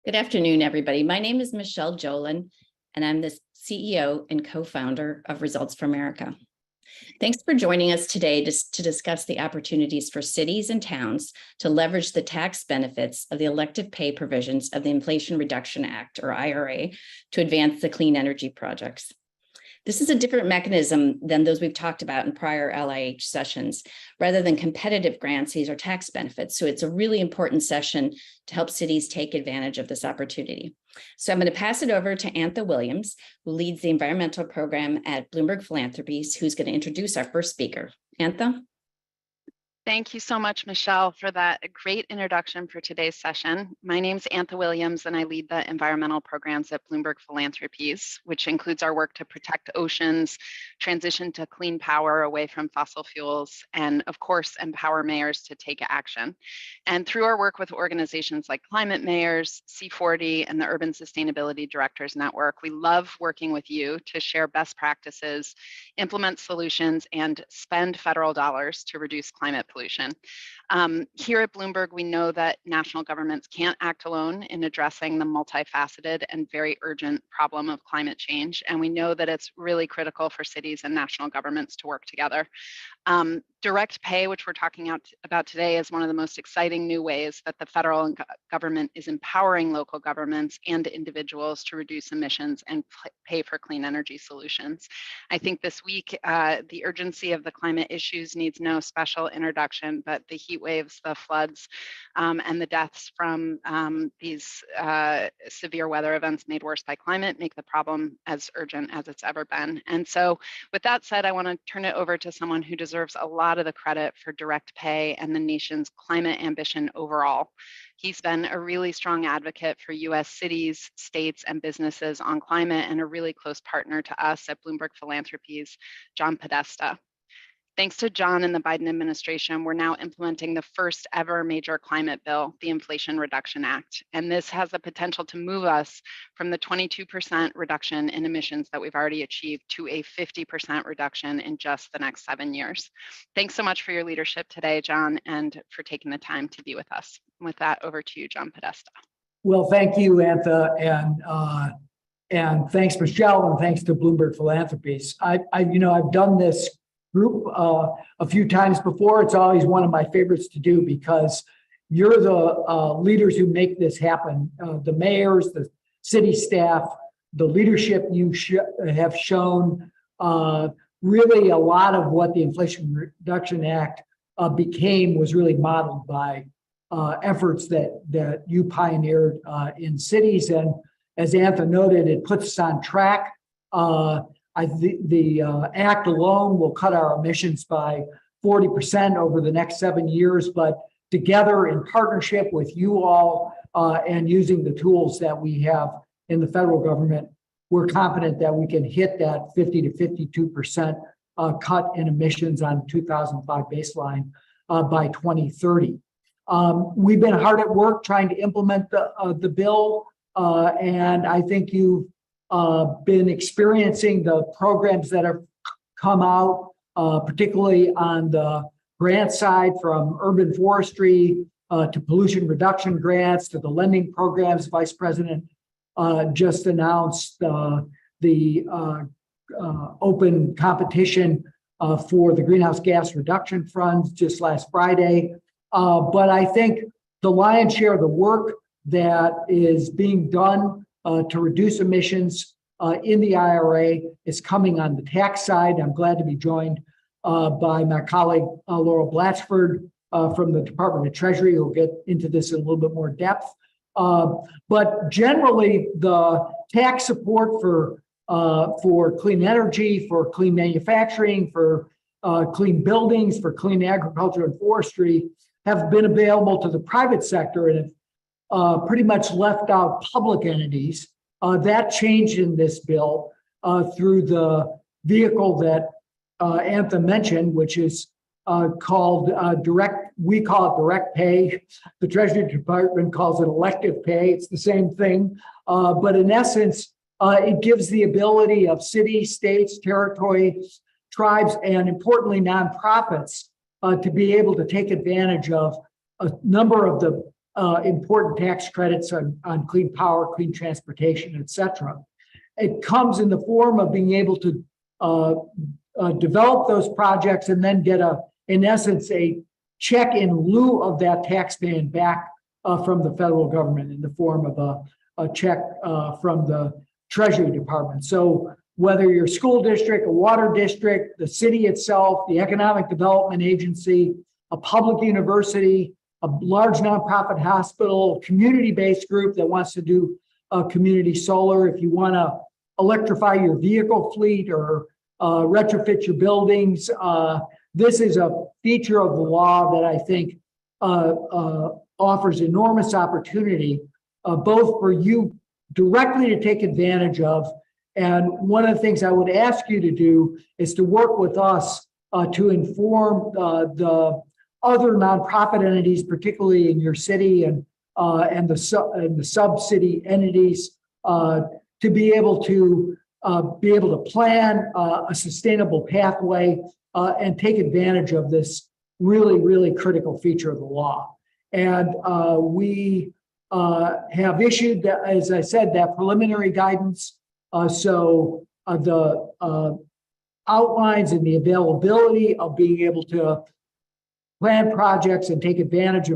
Good afternoon, everybody. My name is Michelle Jolin, and I'm the CEO and co-founder of Results for America. Thanks for joining us today to discuss the opportunities for cities and towns to leverage the tax benefits of the elective pay provisions of the Inflation Reduction Act, or IRA, to advance the clean energy projects. This is a different mechanism than those we've talked about in prior LIH sessions. Rather than competitive grants, these are tax benefits. So it's a really important session to help cities take advantage of this opportunity. So I'm going to pass it over to Antha Williams, who leads the environmental program at Bloomberg Philanthropies, who's going to introduce our first speaker. Antha? Thank you so much, Michelle, for that great introduction for today's session. My name's Antha Williams, and I lead the environmental programs at Bloomberg Philanthropies, which includes our work to protect oceans, transition to clean power away from fossil fuels, and of course, empower mayors to take action. And through our work with organizations like Climate Mayors, C40, and the Urban Sustainability Directors Network, we love working with you to share best practices, implement solutions, and spend federal dollars to reduce climate pollution. Here at Bloomberg, we know that national governments can't act alone in addressing the multifaceted and very urgent problem of climate change. And we know that it's really critical for cities and national governments to work together. Direct pay, which we're talking about today, is one of the most exciting new ways that the federal government is empowering local governments and individuals to reduce emissions and pay for clean energy solutions. I think this week, the urgency of the climate issues needs no special introduction, but the heat waves, the floods, and the deaths from these severe weather events made worse by climate make the problem as urgent as it's ever been. And so with that said, I want to turn it over to someone who deserves a lot of the credit for direct pay and the nation's climate ambition overall. He's been a really strong advocate for US cities, states, and businesses on climate, and a really close partner to us at Bloomberg Philanthropies, John Podesta. Thanks to John and the Biden administration, we're now implementing the first ever major climate bill, the Inflation Reduction Act. And this has the potential to move us from the 22% reduction in emissions that we've already achieved to a 50% reduction in just the next 7 years. Thanks so much for your leadership today, John, and for taking the time to be with us. With that, over to you, John Podesta. Well, thank you, Antha, and thanks, Michelle, and thanks to Bloomberg Philanthropies. I've done this group a few times before. It's always one of my favorites to do because you're the leaders who make this happen. The mayors, the city staff, the leadership you have shown. Really, a lot of what the Inflation Reduction Act became was really modeled by efforts that you pioneered in cities. And as Antha noted, it puts us on track. The act alone will cut our emissions by 40% over the next 7 years, but together in partnership with you all and using the tools that we have in the federal government, we're confident that we can hit that 50 to 52% cut in emissions on 2005 baseline by 2030. We've been hard at work trying to implement the bill, and I think you've been experiencing the programs that have come out, particularly on the grant side, from urban forestry to pollution reduction grants to the lending programs. Vice President just announced the open competition for the greenhouse gas reduction funds just last Friday. But I think the lion's share of the work that is being done to reduce emissions in the IRA is coming on the tax side. I'm glad to be joined by my colleague, Laurel Blatchford from the Department of Treasury, who'll get into this in a little bit more depth. But generally, the tax support for clean energy, for clean manufacturing, for clean buildings, for clean agriculture and forestry have been available to the private sector and have pretty much left out public entities. That changed in this bill through the vehicle that Antha mentioned, which is called we call it direct pay. The Treasury Department calls it elective pay. It's the same thing. But in essence, it gives the ability of cities, states, territories, tribes, and importantly, nonprofits to be able to take advantage of a number of the important tax credits on clean power, clean transportation, et cetera. It comes in the form of being able to develop those projects and then get in essence, a check in lieu of that tax ban back from the federal government in the form of a check from the Treasury Department. So whether your school district, a water district, the city itself, the economic development agency, a public university, a large nonprofit hospital, community-based group that wants to do community solar, if you want to electrify your vehicle fleet or retrofit your buildings, this is a feature of the law that I think offers enormous opportunity, both for you directly to take advantage of. And one of the things I would ask you to do is to work with us to inform the other nonprofit entities, particularly in your city and the sub-city entities, to be able to plan a sustainable pathway and take advantage of this really, really critical feature of the law. And we have issued, as I said, that preliminary guidance. So the outlines and the availability of being able to plan projects and take advantage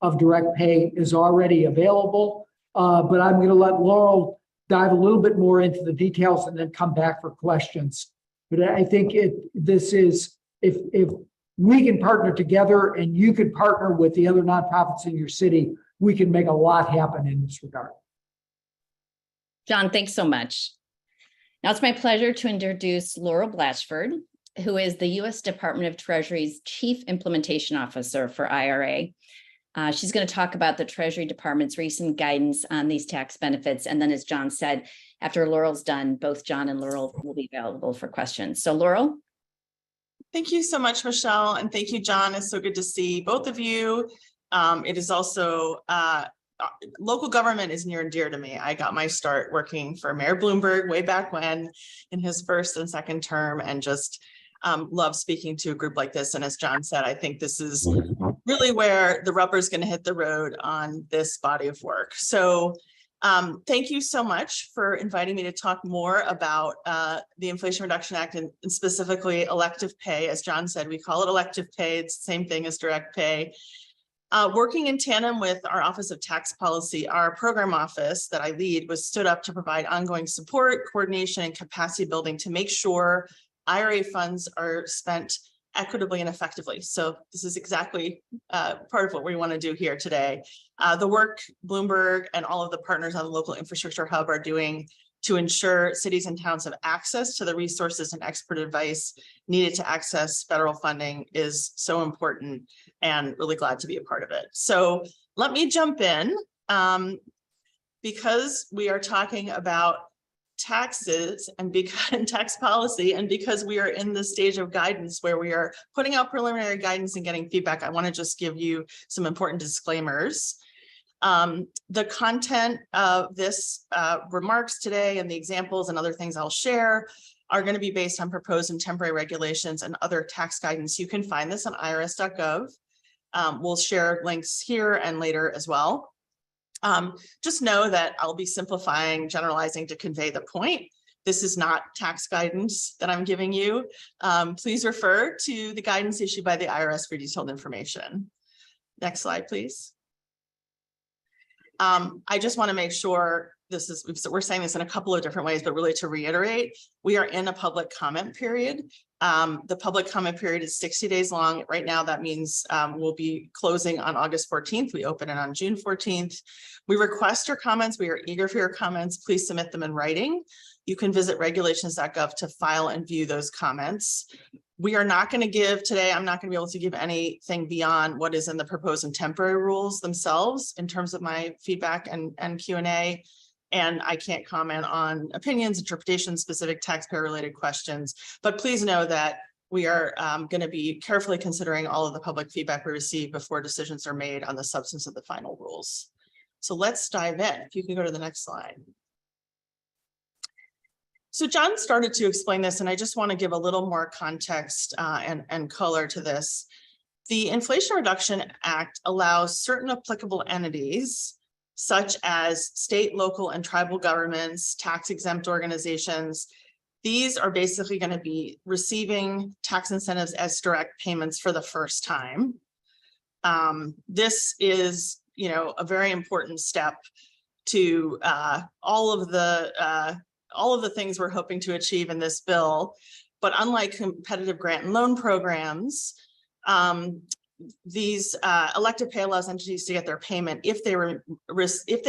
of direct pay is already available. But I'm going to let Laurel dive a little bit more into the details and then come back for questions. But I think this is, if we can partner together and you can partner with the other nonprofits in your city, we can make a lot happen in this regard. John, thanks so much. Now it's my pleasure to introduce Laurel Blatchford, who is the U.S. Department of Treasury's Chief Implementation Officer for IRA. She's going to talk about the Treasury Department's recent guidance on these tax benefits. And then, as John said, after Laurel's done, both John and Laurel will be available for questions. So Laurel. Thank you so much, Michelle. And thank you, John. It's so good to see both of you. It is also, local government is near and dear to me. I got my start working for Mayor Bloomberg way back when in his first and second term, and just love speaking to a group like this. And as John said, I think this is really where the rubber is going to hit the road on this body of work. So thank you so much for inviting me to talk more about the Inflation Reduction Act and specifically elective pay. As John said, we call it elective pay. It's the same thing as direct pay. Working in tandem with our Office of Tax Policy, our program office that I lead was stood up to provide ongoing support, coordination, and capacity building to make sure IRA funds are spent equitably and effectively. So this is exactly part of what we want to do here today. The work Bloomberg and all of the partners on the local infrastructure hub are doing to ensure cities and towns have access to the resources and expert advice needed to access federal funding is so important, and really glad to be a part of it. So let me jump in because we are talking about taxes and tax policy, and because we are in the stage of guidance where we are putting out preliminary guidance and getting feedback, I want to just give you some important disclaimers. The content of this remarks today and the examples and other things I'll share are going to be based on proposed and temporary regulations and other tax guidance. You can find this on irs.gov. We'll share links here and later as well. Just know that I'll be simplifying, generalizing to convey the point. This is not tax guidance that I'm giving you. Please refer to the guidance issued by the IRS for detailed information. Next slide, please. I just want to make sure we're saying this in a couple of different ways, but really to reiterate, we are in a public comment period. The public comment period is 60 days long. Right now, that means we'll be closing on August 14th. We open it on June 14th. We request your comments. We are eager for your comments. Please submit them in writing. You can visit regulations.gov to file and view those comments. We are not going to give today, I'm not going to be able to give anything beyond what is in the proposed and temporary rules themselves in terms of my feedback and Q&A. And I can't comment on opinions, interpretations, specific taxpayer-related questions. But please know that we are going to be carefully considering all of the public feedback we receive before decisions are made on the substance of the final rules. So let's dive in. If you can go to the next slide. So John started to explain this, and I just want to give a little more context and color to this. The Inflation Reduction Act allows certain applicable entities, such as state, local, and tribal governments, tax exempt organizations. These are basically going to be receiving tax incentives as direct payments for the first time. This is, a very important step to all of the things we're hoping to achieve in this bill. But unlike competitive grant and loan programs, these elective pay allows entities to get their payment if they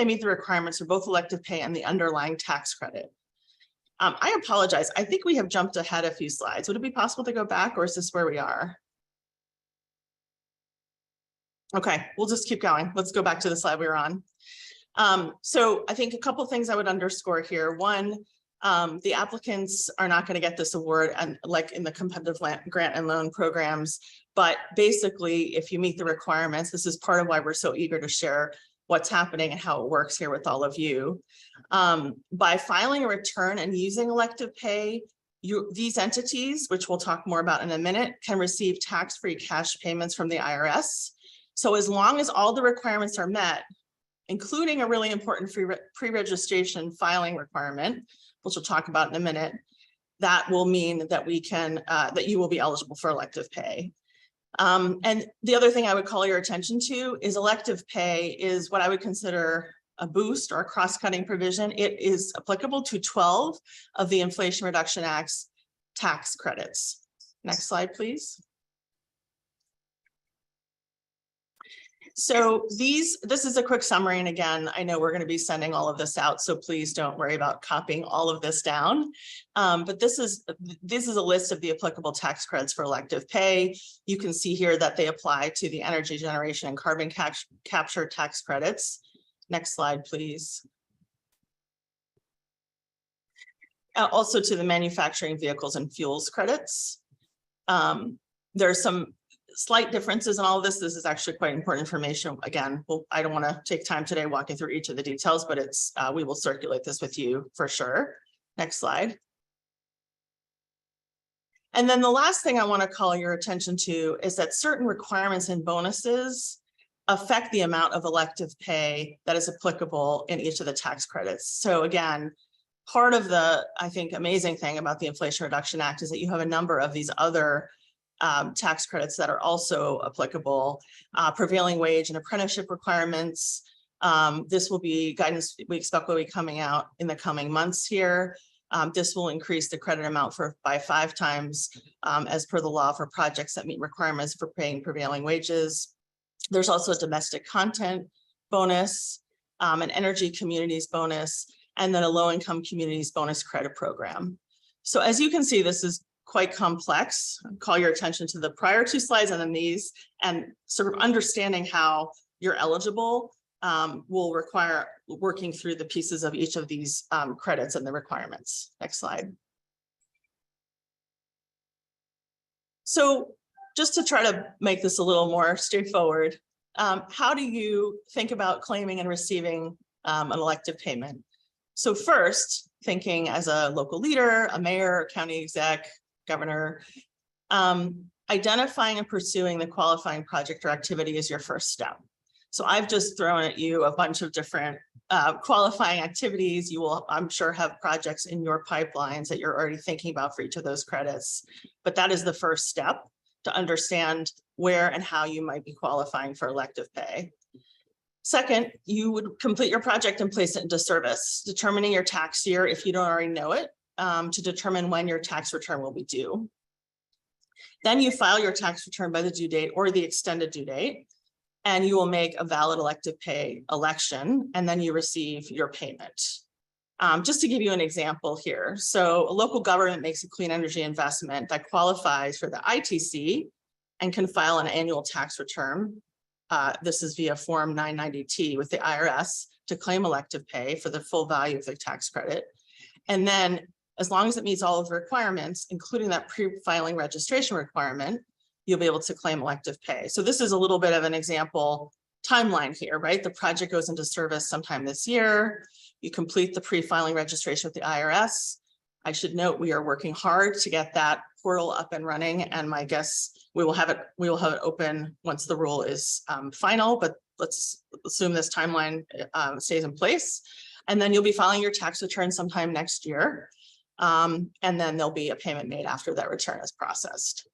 meet the requirements for both elective pay and the underlying tax credit. I apologize. I think we have jumped ahead a few slides. Would it be possible to go back, or is this where we are? Okay, we'll just keep going. Let's go back to the slide we were on. So I think a couple things I would underscore here. One, the applicants are not going to get this award and like in the competitive grant and loan programs, but basically if you meet the requirements, this is part of why we're so eager to share what's happening and how it works here with all of you. By filing a return and using elective pay, these entities, which we'll talk more about in a minute, can receive tax-free cash payments from the IRS. So as long as all the requirements are met, including a really important pre-registration filing requirement, which we'll talk about in a minute, that will mean that we can, that you will be eligible for elective pay. And the other thing I would call your attention to is elective pay is what I would consider a boost or a cross-cutting provision. It is applicable to 12 of the Inflation Reduction Act's tax credits. Next slide, please. So this is a quick summary, and again, I know we're going to be sending all of this out, so please don't worry about copying all of this down. But this is a list of the applicable tax credits for elective pay. You can see here that they apply to the energy generation and carbon capture tax credits. Next slide, please. Also to the manufacturing vehicles and fuels credits. There are some slight differences in all of this. This is actually quite important information. Again, I don't want to take time today walking through each of the details, but we will circulate this with you for sure. Next slide. And then the last thing I want to call your attention to is that certain requirements and bonuses affect the amount of elective pay that is applicable in each of the tax credits. So again, part of the, I think, amazing thing about the Inflation Reduction Act is that you have a number of these other tax credits that are also applicable, prevailing wage and apprenticeship requirements. This will be guidance we expect will be coming out in the coming months here. This will increase the credit amount by 5 times as per the law for projects that meet requirements for paying prevailing wages. There's also a domestic content bonus, an energy communities bonus, and then a low-income communities bonus credit program. So as you can see, this is quite complex. I'll call your attention to the prior 2 slides and then these, and sort of understanding how you're eligible will require working through the pieces of each of these credits and the requirements. Next slide. So just to try to make this a little more straightforward, how do you think about claiming and receiving an elective payment? So first, thinking as a local leader, a mayor, county exec, governor, identifying and pursuing the qualifying project or activity is your first step. So I've just thrown at you a bunch of different qualifying activities. You will, I'm sure, have projects in your pipelines that you're already thinking about for each of those credits. But that is the first step to understand where and how you might be qualifying for elective pay. Second, you would complete your project and place it into service, determining your tax year if you don't already know it, to determine when your tax return will be due. Then you file your tax return by the due date or the extended due date, and you will make a valid elective pay election, and then you receive your payment. Just to give you an example here. So a local government makes a clean energy investment that qualifies for the ITC and can file an annual tax return. This is via Form 990T with the IRS to claim elective pay for the full value of the tax credit. And then as long as it meets all of the requirements, including that pre-filing registration requirement, you'll be able to claim elective pay. So this is a little bit of an example timeline here, right? The project goes into service sometime this year. You complete the pre-filing registration with the IRS. I should note we are working hard to get that portal up and running, and my guess we will have it open once the rule is final, but let's assume this timeline stays in place. And then you'll be filing your tax return sometime next year. And then there'll be a payment made after that return is processed.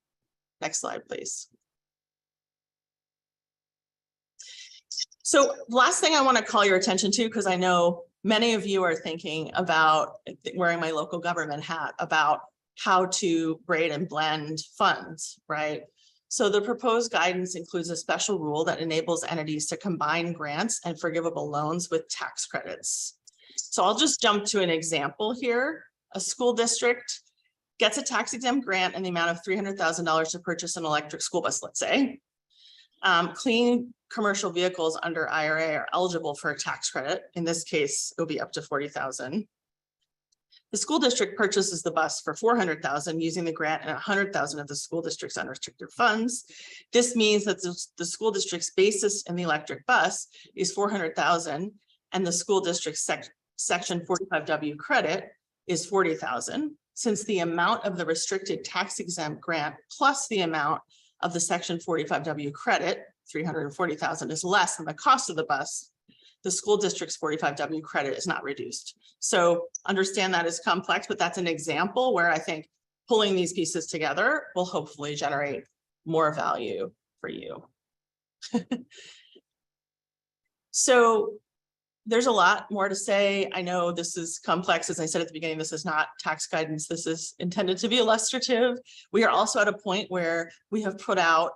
Next slide, please. So the last thing I want to call your attention to, because I know many of you are thinking about wearing my local government hat about how to grade and blend funds, right? So the proposed guidance includes a special rule that enables entities to combine grants and forgivable loans with tax credits. So I'll just jump to an example here. A school district gets a tax exempt grant in the amount of $300,000 to purchase an electric school bus, let's say. Clean commercial vehicles under IRA are eligible for a tax credit. In this case, it'll be up to $40,000. The school district purchases the bus for $400,000 using the grant and $100,000 of the school district's unrestricted funds. This means that the school district's basis in the electric bus is $400,000, and the school district's section 45W credit is $40,000. Since the amount of the restricted tax exempt grant plus the amount of the section 45W credit, $340,000, is less than the cost of the bus, the school district's 45W credit is not reduced. So understand that is complex, but that's an example where I think pulling these pieces together will hopefully generate more value for you. So there's a lot more to say. I know this is complex. As I said at the beginning, this is not tax guidance. This is intended to be illustrative. We are also at a point where we have put out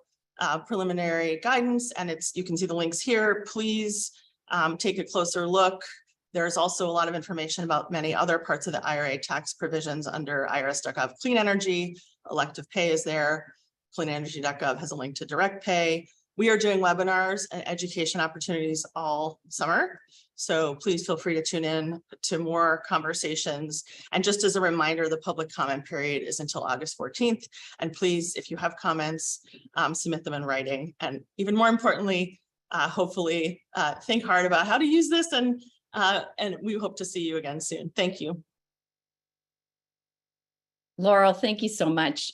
preliminary guidance, and you can see the links here. Please take a closer look. There's also a lot of information about many other parts of the IRA tax provisions under irs.gov. Clean energy, elective pay is there. Cleanenergy.gov has a link to direct pay. We are doing webinars and education opportunities all summer. So please feel free to tune in to more conversations. And just as a reminder, the public comment period is until August 14th. And please, if you have comments, submit them in writing. And even more importantly, hopefully think hard about how to use this, and we hope to see you again soon. Thank you. Laurel, thank you so much.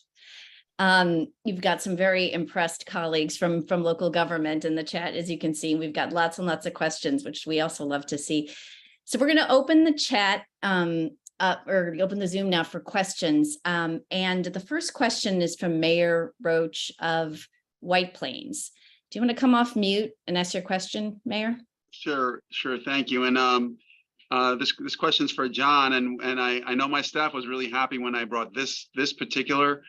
You've got some very impressed colleagues from local government in the chat. As you can see, we've got lots and lots of questions, which we also love to see. So we're going to open the chat or open the Zoom now for questions. And the first question is from Mayor Roach of White Plains. Do you want to come off mute and ask your question, Mayor? Sure. Thank you. And this question is for John. And I know my staff was really happy when I brought this particular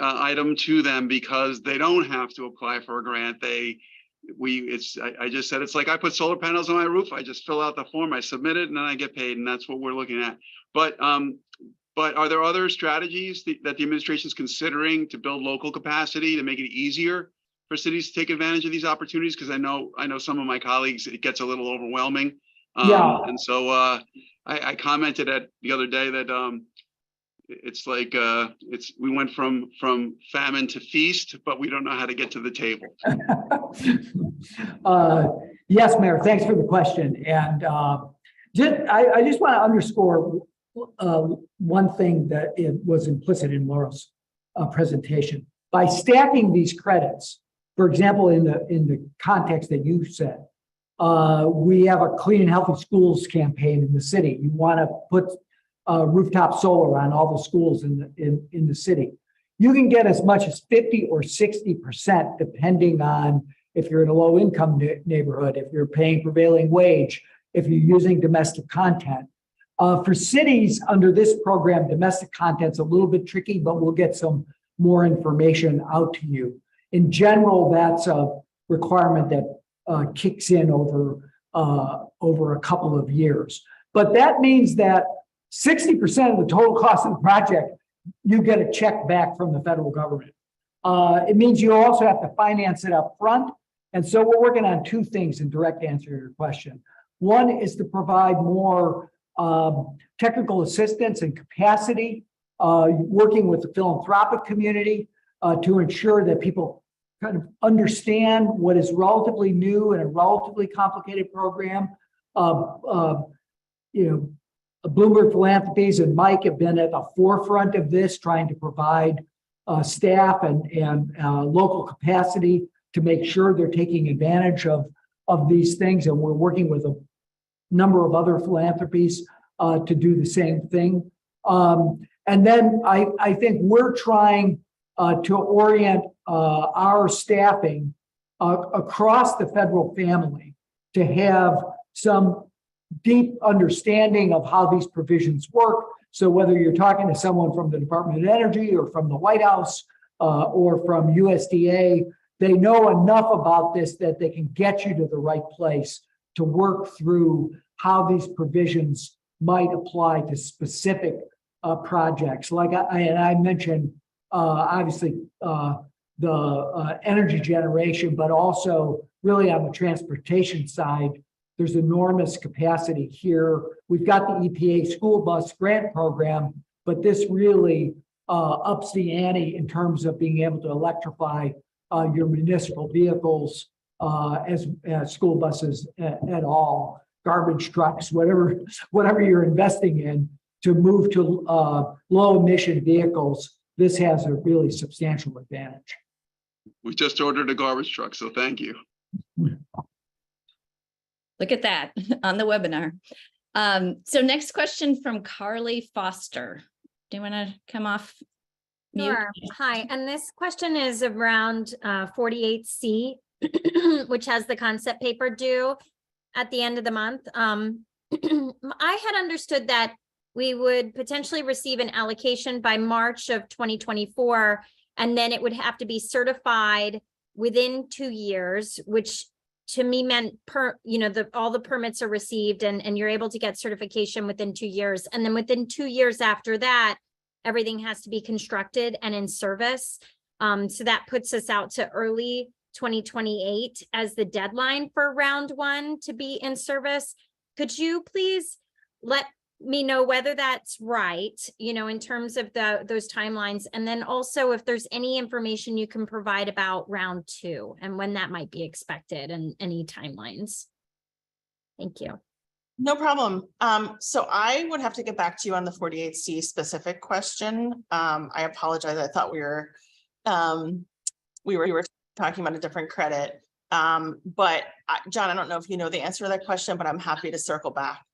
item to them, because they don't have to apply for a grant. I just said, it's like I put solar panels on my roof. I just fill out the form, I submit it, and then I get paid. And that's what we're looking at. But are there other strategies that the administration is considering to build local capacity to make it easier for cities to take advantage of these opportunities? Because I know some of my colleagues, it gets a little overwhelming. And so I commented the other day that it's like we went from famine to feast, but we don't know how to get to the table. Yes, Mayor, thanks for the question. And I just want to underscore one thing that was implicit in Laurel's presentation. By stacking these credits, for example, in the context that you said, we have a clean and healthy schools campaign in the city. You want to put rooftop solar on all the schools in the city. You can get as much as 50 or 60%, depending on if you're in a low income neighborhood, if you're paying prevailing wage, if you're using domestic content. For cities under this program, domestic content's a little bit tricky, but we'll get some more information out to you. In general, that's a requirement that kicks in over a couple of years. But that means that 60% of the total cost of the project, you get a check back from the federal government. It means you also have to finance it up front. And so we're working on two things in direct answer to your question. One is to provide more technical assistance and capacity, working with the philanthropic community to ensure that people kind of understand what is relatively new and a relatively complicated program. Bloomberg Philanthropies and Mike have been at the forefront of this, trying to provide staff and local capacity to make sure they're taking advantage of these things. And we're working with a number of other philanthropies to do the same thing. And then I think we're trying to orient our staffing across the federal family to have some deep understanding of how these provisions work. So whether you're talking to someone from the Department of Energy or from the White House or from USDA, they know enough about this that they can get you to the right place to work through how these provisions might apply to specific projects. Like I mentioned, obviously the energy generation, but also really on the transportation side, there's enormous capacity here. We've got the EPA school bus grant program, but this really ups the ante in terms of being able to electrify your municipal vehicles as school buses at all, garbage trucks, whatever you're investing in to move to low emission vehicles. This has a really substantial advantage. We just ordered a garbage truck, so thank you. Look at that on the webinar. So next question from Carly Foster. Do you want to come off mute? Sure. Hi, and this question is around 48C, which has the concept paper due at the end of the month. I had understood that we would potentially receive an allocation by March of 2024, and then it would have to be certified within 2 years, which to me meant all the permits are received and you're able to get certification within 2 years. And then within 2 years after that, everything has to be constructed and in service. So that puts us out to early 2028 as the deadline for round one to be in service. Could you please let me know whether that's right, in terms of those timelines, and then also if there's any information you can provide about round two and when that might be expected and any timelines. Thank you. No problem. So I would have to get back to you on the 48C specific question. I apologize. I thought we were talking about a different credit. But John, I don't know if you know the answer to that question, but I'm happy to circle back.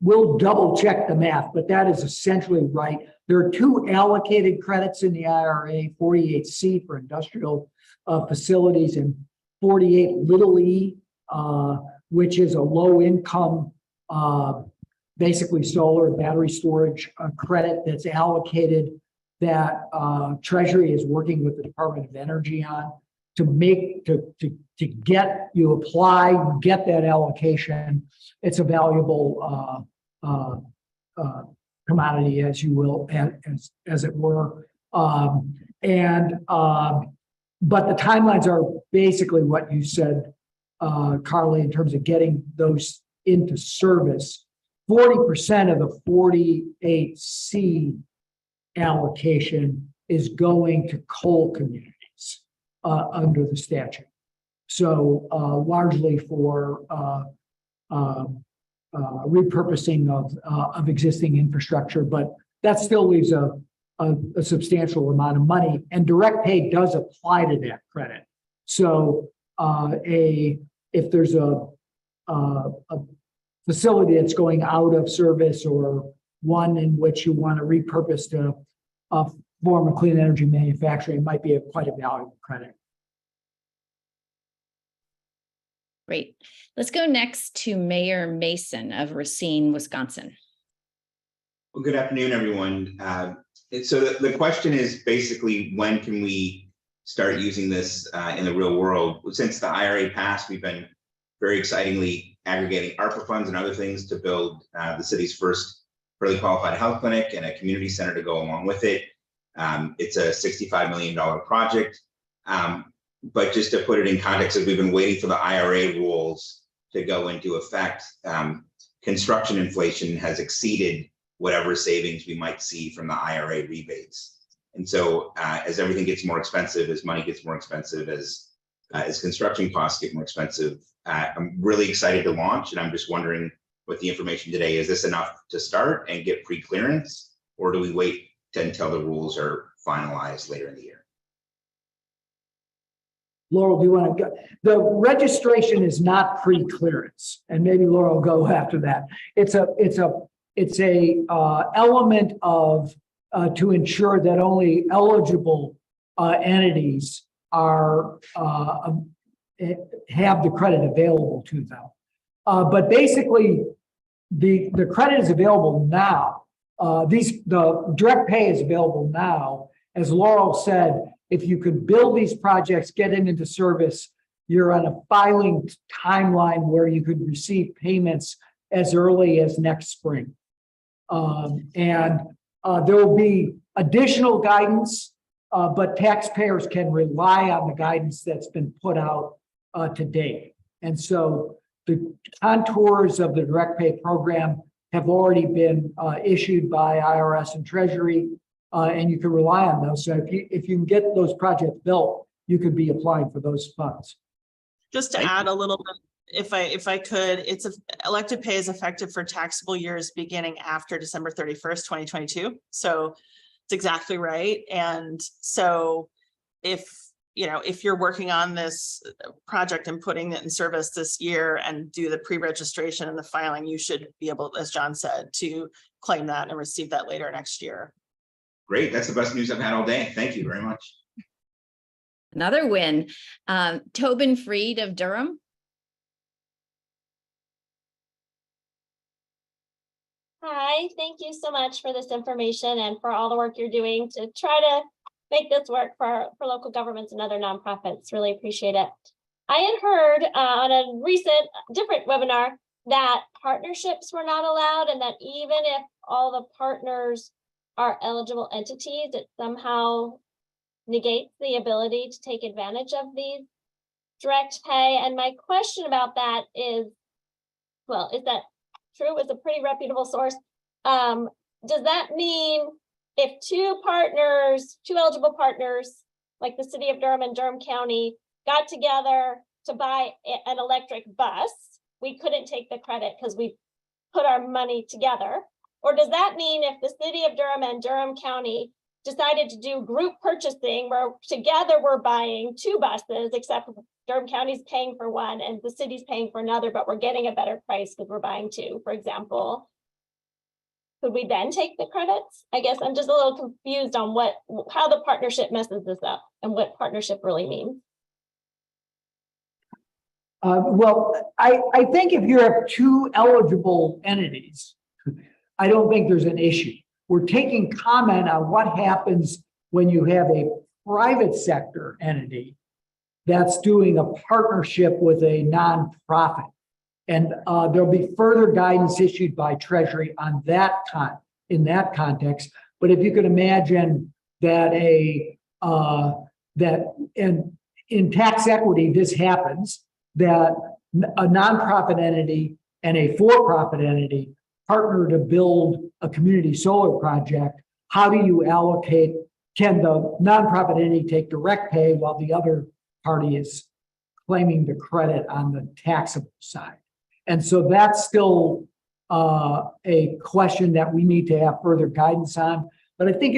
We'll double check the math, but that is essentially right. There are 2 allocated credits in the IRA, 48C for industrial facilities and 48 little e, which is a low income, basically solar battery storage credit that's allocated that Treasury is working with the Department of Energy on to get you apply, you get that allocation. It's a valuable commodity, as you will, as it were. But the timelines are basically what you said, Carly, in terms of getting those into service. 40% of the 48C allocation is going to coal communities under the statute. So largely for repurposing of existing infrastructure, but that still leaves a substantial amount of money, and direct pay does apply to that credit. So if there's a facility that's going out of service or one in which you want to repurpose to a form of clean energy manufacturing, it might be quite a valuable credit. Great. Let's go next to Mayor Mason of Racine, Wisconsin. Well, good afternoon, everyone. So the question is basically, when can we start using this in the real world? Since the IRA passed, we've been very excitingly aggregating ARPA funds and other things to build the city's first fairly qualified health clinic and a community center to go along with it. It's a $65 million project. But just to put it in context, as we've been waiting for the IRA rules to go into effect, construction inflation has exceeded whatever savings we might see from the IRA rebates. And so as everything gets more expensive, as money gets more expensive, as construction costs get more expensive, I'm really excited to launch. And I'm just wondering with the information today, is this enough to start and get pre-clearance? Or do we wait until the rules are finalized later in the year? Laurel, do you want to go? The registration is not pre-clearance, and maybe Laurel will go after that. It's a element of to ensure that only eligible entities are have the credit available to them. But basically, the credit is available now. The direct pay is available now. As Laurel said, if you could build these projects, get them into service, you're on a filing timeline where you could receive payments as early as next spring. There will be additional guidance, but taxpayers can rely on the guidance that's been put out to date. And so the contours of the direct pay program have already been issued by IRS and Treasury, and you can rely on those. So if you can get those projects built, you could be applying for those funds. Just to add a little bit, if I could, elected pay is effective for taxable years beginning after December 31st, 2022. So it's exactly right. And so if you're working on this project and putting it in service this year and do the pre-registration and the filing, you should be able, as John said, to claim that and receive that later next year. Great. That's the best news I've had all day. Thank you very much. Another win. Tobin Freed of Durham. Hi, thank you so much for this information and for all the work you're doing to try to make this work for local governments and other nonprofits. Really appreciate it. I had heard on a recent different webinar that partnerships were not allowed, and that even if all the partners are eligible entities, it somehow negates the ability to take advantage of these direct pay. And my question about that is, well, is that true? Is a pretty reputable source. Does that mean if two eligible partners, like the city of Durham and Durham County, got together to buy an electric bus, we couldn't take the credit because we put our money together? Or does that mean if the city of Durham and Durham County decided to do group purchasing where together we're buying two buses, except Durham County's paying for one and the city's paying for another, but we're getting a better price because we're buying two, for example, could we then take the credits? I guess I'm just a little confused on how the partnership messes this up and what partnership really means. Well, I think if you have two eligible entities, I don't think there's an issue. We're taking comment on what happens when you have a private sector entity that's doing a partnership with a nonprofit. And there'll be further guidance issued by Treasury on that in that context. But if you can imagine that in tax equity, this happens, that a nonprofit entity and a for-profit entity partner to build a community solar project. How do you allocate? Can the nonprofit entity take direct pay while the other party is claiming the credit on the taxable side? And so that's still a question that we need to have further guidance on. But I think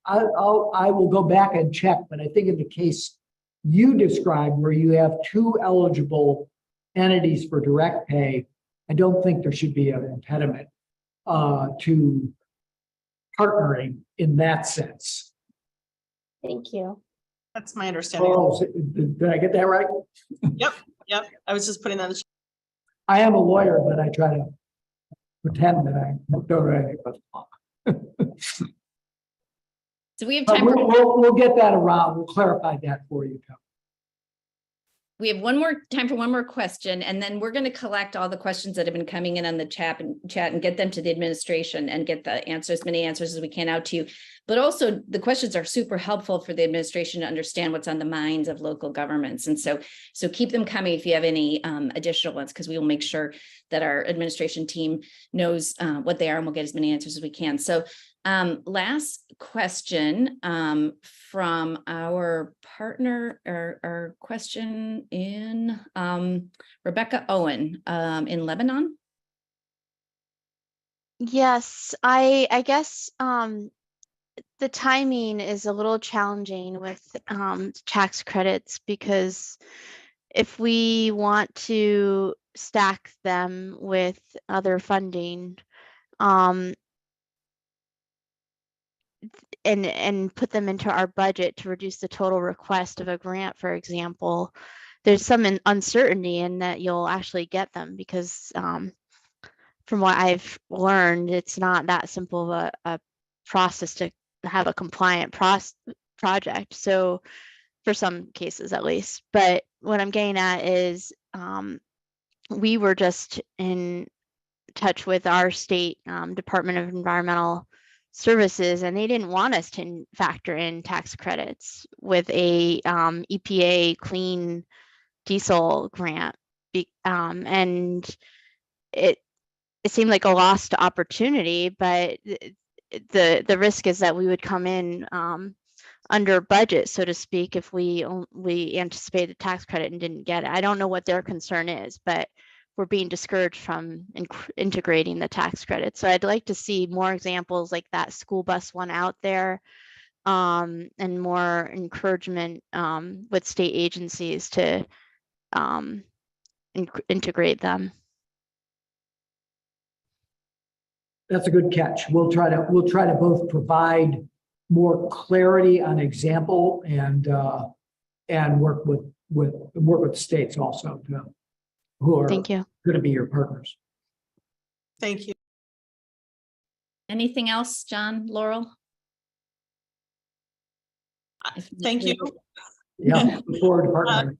I will go back and check, but I think in the case you described where you have two eligible entities for direct pay, I don't think there should be an impediment to partnering in that sense. Thank you. That's my understanding. Oh, did I get that right? Yep. I was just putting that in the I am a lawyer, but I try to pretend that I don't know anything about the law. So we have time for We'll get that around. We'll clarify that for you, Tom. We have time for one more question, and then we're going to collect all the questions that have been coming in on the chat and get them to the administration and get the answers, as many answers as we can out to you. But also the questions are super helpful for the administration to understand what's on the minds of local governments. And so keep them coming if you have any additional ones, because we will make sure that our administration team knows what they are, and we'll get as many answers as we can. So last question from our partner, or question in Rebecca Owen in Lebanon. Yes, I guess the timing is a little challenging with tax credits, because if we want to stack them with other funding and put them into our budget to reduce the total request of a grant, for example, there's some uncertainty in that you'll actually get them, because from what I've learned, it's not that simple of a process to have a compliant project. So for some cases at least, but what I'm getting at is we were just in touch with our state Department of Environmental Services, and they didn't want us to factor in tax credits with a EPA clean diesel grant. And it seemed like a lost opportunity, but the risk is that we would come in under budget, so to speak, if we anticipated tax credit and didn't get it. I don't know what their concern is, but we're being discouraged from integrating the tax credit. So I'd like to see more examples like that school bus one out there, and more encouragement with state agencies to integrate them. That's a good catch. We'll try to both provide more clarity on example and work with states also who are Thank you. going to be your partners. Thank you. Anything else, John, Laurel? Thank you. Yeah, look forward to partnering.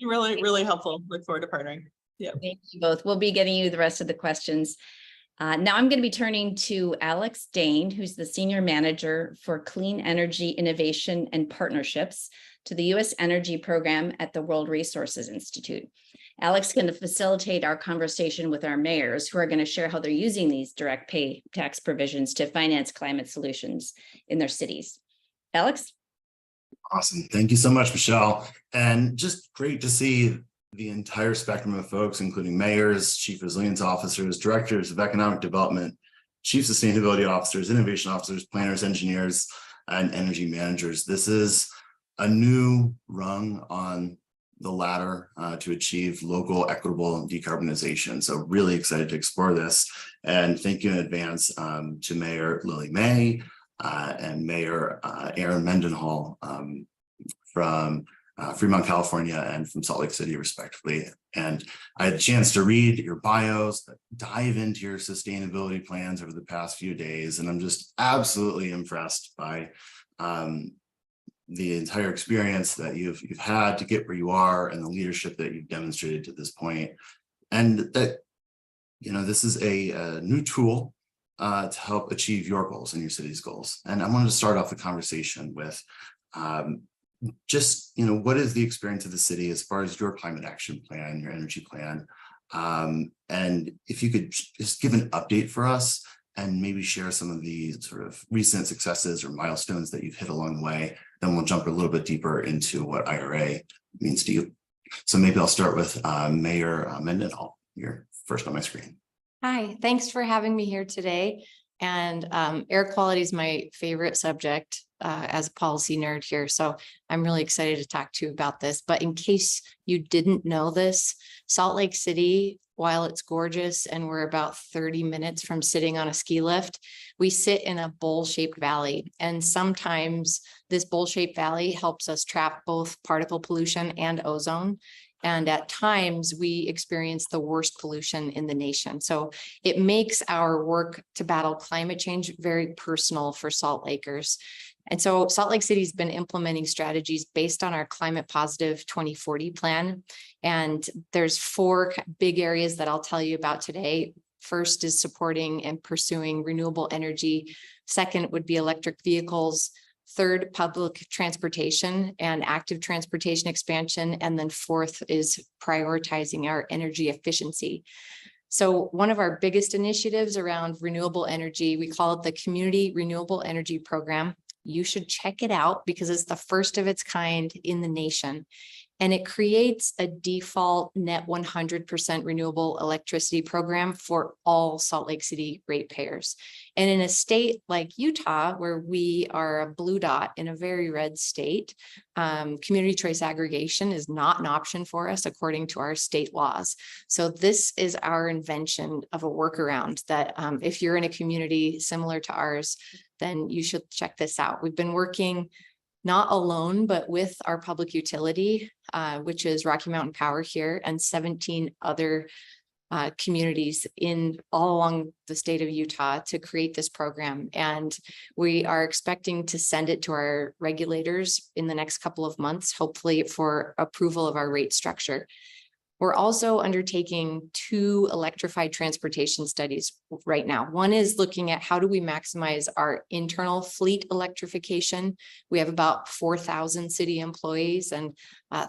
Really, really helpful. Look forward to partnering. Yeah. Thank you both. We'll be getting you the rest of the questions. Now I'm going to be turning to Alex Dane, who's the Senior Manager for Clean Energy Innovation and Partnerships to the U.S. Energy Program at the World Resources Institute. Alex is going to facilitate our conversation with our mayors, who are going to share how they're using these direct pay tax provisions to finance climate solutions in their cities. Alex? Awesome. Thank you so much, Michelle. And just great to see the entire spectrum of folks, including mayors, chief resilience officers, directors of economic development, chief sustainability officers, innovation officers, planners, engineers, and energy managers. This is a new rung on the ladder to achieve local equitable decarbonization. So really excited to explore this. And thank you in advance to Mayor Lily May and Mayor Aaron Mendenhall from Fremont, California, and from Salt Lake City, respectively. And I had a chance to read your bios, dive into your sustainability plans over the past few days, and I'm just absolutely impressed by the entire experience that you've had to get where you are and the leadership that you've demonstrated to this point. And that, you know, this is a new tool to help achieve your goals and your city's goals. And I wanted to start off the conversation with just, you know, what is the experience of the city as far as your climate action plan, your energy plan? And if you could just give an update for us and maybe share some of the sort of recent successes or milestones that you've hit along the way, then we'll jump a little bit deeper into what IRA means to you. So maybe I'll start with Mayor Mendenhall. You're first on my screen. Hi, thanks for having me here today. And air quality is my favorite subject as a policy nerd here. So I'm really excited to talk to you about this. But in case you didn't know this, Salt Lake City, while it's gorgeous and we're about 30 minutes from sitting on a ski lift, we sit in a bowl-shaped valley. And sometimes this bowl-shaped valley helps us trap both particle pollution and ozone. And at times we experience the worst pollution in the nation. So it makes our work to battle climate change very personal for Salt Lakers. And so Salt Lake City's been implementing strategies based on our climate positive 2040 plan. And there's 4 big areas that I'll tell you about today. First is supporting and pursuing renewable energy. Second would be electric vehicles. Third, public transportation and active transportation expansion. And then fourth is prioritizing our energy efficiency. So one of our biggest initiatives around renewable energy, we call it the Community Renewable Energy Program. You should check it out because it's the first of its kind in the nation. And it creates a default net 100% renewable electricity program for all Salt Lake City ratepayers. And in a state like Utah, where we are a blue dot in a very red state, community choice aggregation is not an option for us according to our state laws. So this is our invention of a workaround that if you're in a community similar to ours, then you should check this out. We've been working not alone, but with our public utility, which is Rocky Mountain Power here, and 17 other communities in all along the state of Utah to create this program. And we are expecting to send it to our regulators in the next couple of months, hopefully for approval of our rate structure. We're also undertaking 2 electrified transportation studies right now. One is looking at how do we maximize our internal fleet electrification. We have about 4,000 city employees and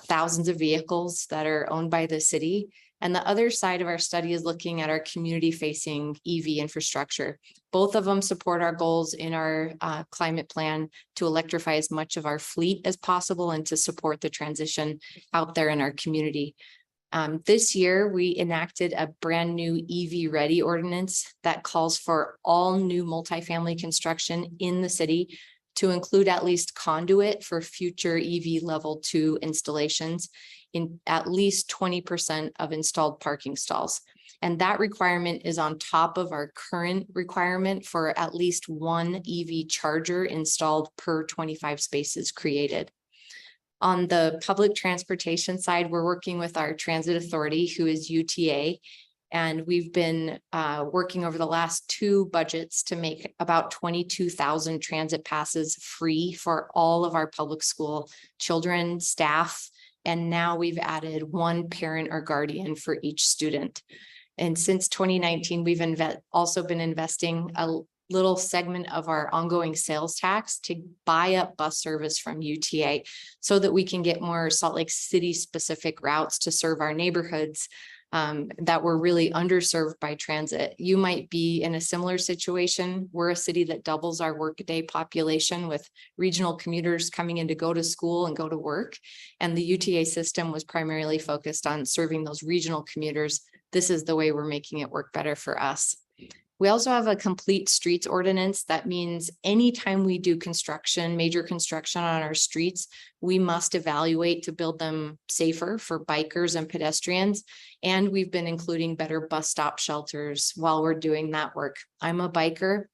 thousands of vehicles that are owned by the city. And the other side of our study is looking at our community-facing EV infrastructure. Both of them support our goals in our climate plan to electrify as much of our fleet as possible and to support the transition out there in our community. This year, we enacted a brand new EV ready ordinance that calls for all new multifamily construction in the city to include at least conduit for future EV level 2 installations in at least 20% of installed parking stalls. And that requirement is on top of our current requirement for at least 1 EV charger installed per 25 spaces created. On the public transportation side, we're working with our transit authority, who is UTA, and we've been working over the last 2 budgets to make about 22,000 transit passes free for all of our public school children, staff, and now we've added 1 parent or guardian for each student. And since 2019, we've also been investing a little segment of our ongoing sales tax to buy up bus service from UTA so that we can get more Salt Lake City specific routes to serve our neighborhoods that were really underserved by transit. You might be in a similar situation. We're a city that doubles our workday population with regional commuters coming in to go to school and go to work. And the UTA system was primarily focused on serving those regional commuters. This is the way we're making it work better for us. We also have a complete streets ordinance. That means anytime we do construction, major construction on our streets, we must evaluate to build them safer for bikers and pedestrians. And we've been including better bus stop shelters while we're doing that work. I'm a biker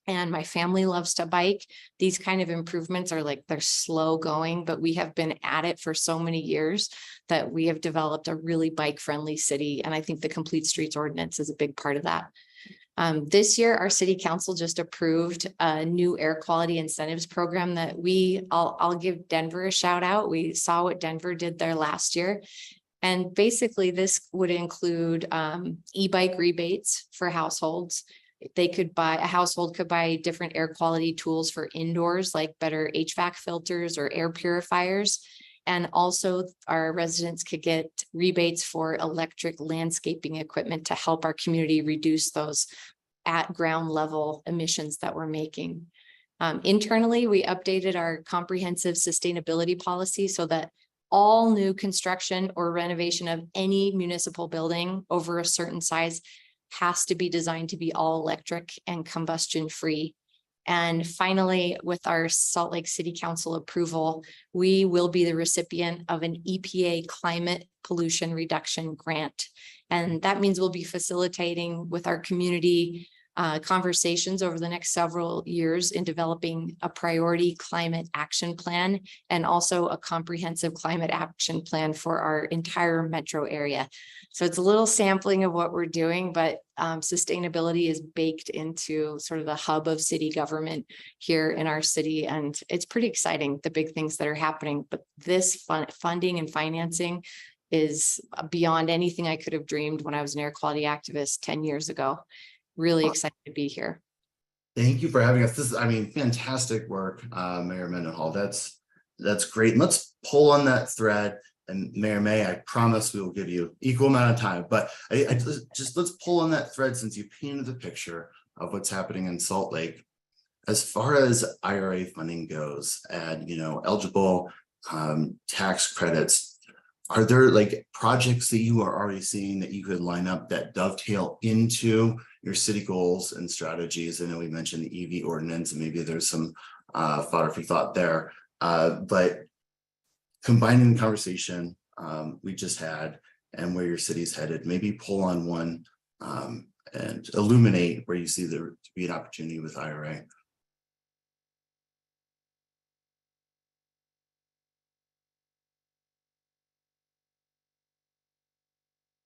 and my family loves to bike. These kind of improvements are they're slow going, but we have been at it for so many years that we have developed a really bike-friendly city. And I think the complete streets ordinance is a big part of that. This year, our city council just approved a new air quality incentives program that I'll give Denver a shout out. We saw what Denver did there last year. And basically this would include e-bike rebates for households. A household could buy different air quality tools for indoors, like better HVAC filters or air purifiers. And also our residents could get rebates for electric landscaping equipment to help our community reduce those at ground level emissions that we're making. Internally, we updated our comprehensive sustainability policy so that all new construction or renovation of any municipal building over a certain size has to be designed to be all electric and combustion free. And finally, with our Salt Lake City Council approval, we will be the recipient of an EPA climate pollution reduction grant. And that means we'll be facilitating with our community conversations over the next several years in developing a priority climate action plan and also a comprehensive climate action plan for our entire metro area. So it's a little sampling of what we're doing, but sustainability is baked into sort of the hub of city government here in our city. And it's pretty exciting, the big things that are happening. But this funding and financing is beyond anything I could have dreamed when I was an air quality activist 10 years ago. Really excited to be here. Thank you for having us. This is, fantastic work, Mayor Mendenhall. That's great. And let's pull on that thread. And Mayor May, I promise we will give you equal amount of time. But let's pull on that thread since you painted the picture of what's happening in Salt Lake. As far as IRA funding goes, and eligible tax credits, are there like projects that you are already seeing that you could line up that dovetail into your city goals and strategies? I know we mentioned the EV ordinance, and maybe there's some fodder for thought there, but combining the conversation we just had and where your city's headed, maybe pull on one and illuminate where you see there to be an opportunity with IRA.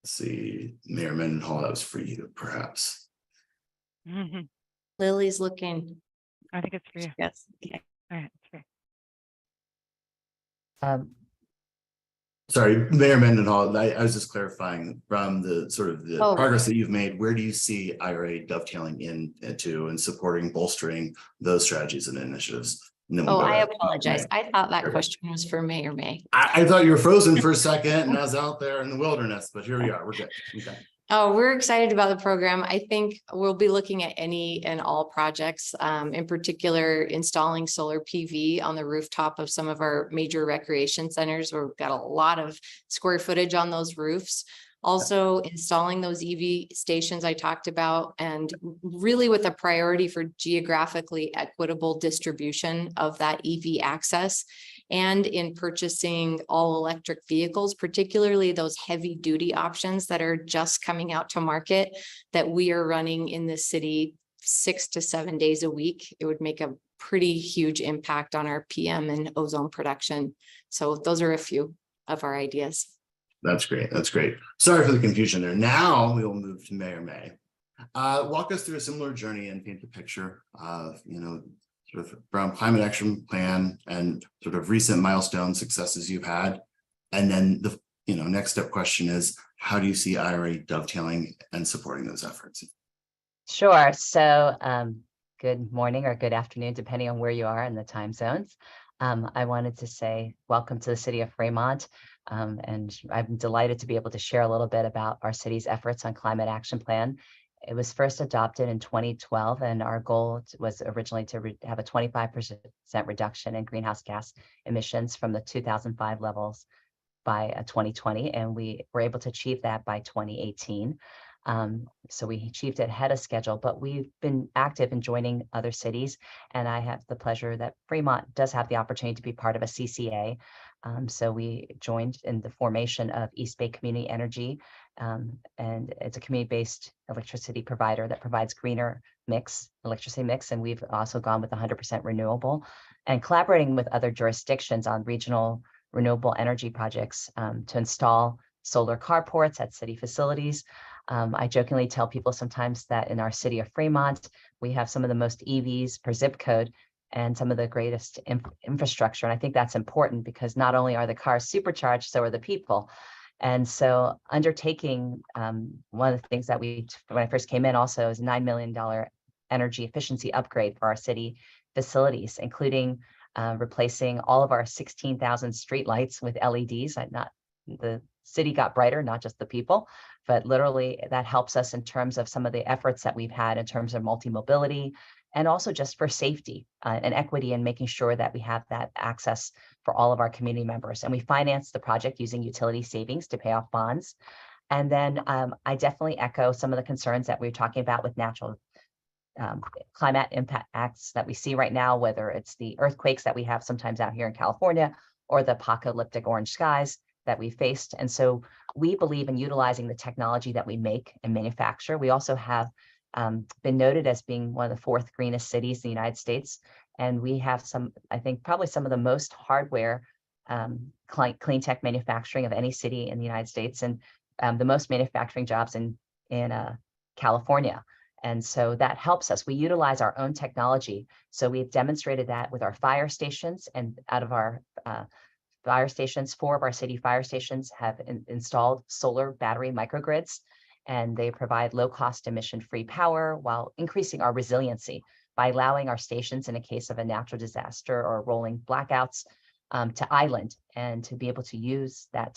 Let's see, Mayor Mendenhall, that was for you, perhaps. Lily's looking. I think it's for you. Yes. Okay. All right. It's Sorry, Mayor Mendenhall, I was just clarifying from the sort of the Oh. progress that you've made, where do you see IRA dovetailing into and supporting, bolstering those strategies and initiatives? And then we'll Oh, go I to apologize. May. I thought that Perfect. question was for Mayor May. I thought you were frozen for a second and I was out there in the wilderness, but here we are, we're good. Okay. Oh, we're excited about the program. I think we'll be looking at any and all projects, in particular installing solar PV on the rooftop of some of our major recreation centers where we've got a lot of square footage on those roofs. Also installing those EV stations I talked about, and really with a priority for geographically equitable distribution of that EV access, and in purchasing all electric vehicles, particularly those heavy duty options that are just coming out to market that we are running in the city 6 to 7 days a week. It would make a pretty huge impact on our PM and ozone production. So those are a few of our ideas. That's great. That's great. Sorry for the confusion there. Now we will move to Mayor May. Walk us through a similar journey and paint the picture of, sort of around climate action plan and sort of recent milestone successes you've had. And then the, next step question is, how do you see IRA dovetailing and supporting those efforts? Sure. So good morning or good afternoon, depending on where you are in the time zones. I wanted to say welcome to the city of Fremont. And I'm delighted to be able to share a little bit about our city's efforts on climate action plan. It was first adopted in 2012, and our goal was originally to have a 25% reduction in greenhouse gas emissions from the 2005 levels by 2020, and we were able to achieve that by 2018. So we achieved it ahead of schedule, but we've been active in joining other cities, and I have the pleasure that Fremont does have the opportunity to be part of a CCA. So we joined in the formation of East Bay Community Energy, and it's a community-based electricity provider that provides greener electricity mix, and we've also gone with 100% renewable, and collaborating with other jurisdictions on regional renewable energy projects to install solar carports at city facilities. I jokingly tell people sometimes that in our city of Fremont, we have some of the most EVs per zip code and some of the greatest infrastructure. And I think that's important because not only are the cars supercharged, so are the people. And so undertaking, one of the things that when I first came in also is $9 million energy efficiency upgrade for our city facilities, including replacing all of our 16,000 streetlights with LEDs. The city got brighter, not just the people, but literally that helps us in terms of some of the efforts that we've had in terms of multi-mobility and also just for safety and equity and making sure that we have that access for all of our community members. And we financed the project using utility savings to pay off bonds. And then I definitely echo some of the concerns that we were talking about with natural climate impact acts that we see right now, whether it's the earthquakes that we have sometimes out here in California or the apocalyptic orange skies that we faced. And so we believe in utilizing the technology that we make and manufacture. We also have been noted as being one of the 4th greenest cities in the United States. And we have I think probably some of the most hardware clean tech manufacturing of any city in the United States, and the most manufacturing jobs in California. And so that helps us. We utilize our own technology. So we've demonstrated that with our fire stations, and out of our fire stations, 4 of our city fire stations have installed solar battery microgrids, and they provide low-cost emission-free power while increasing our resiliency by allowing our stations, in a case of a natural disaster or rolling blackouts, to island and to be able to use that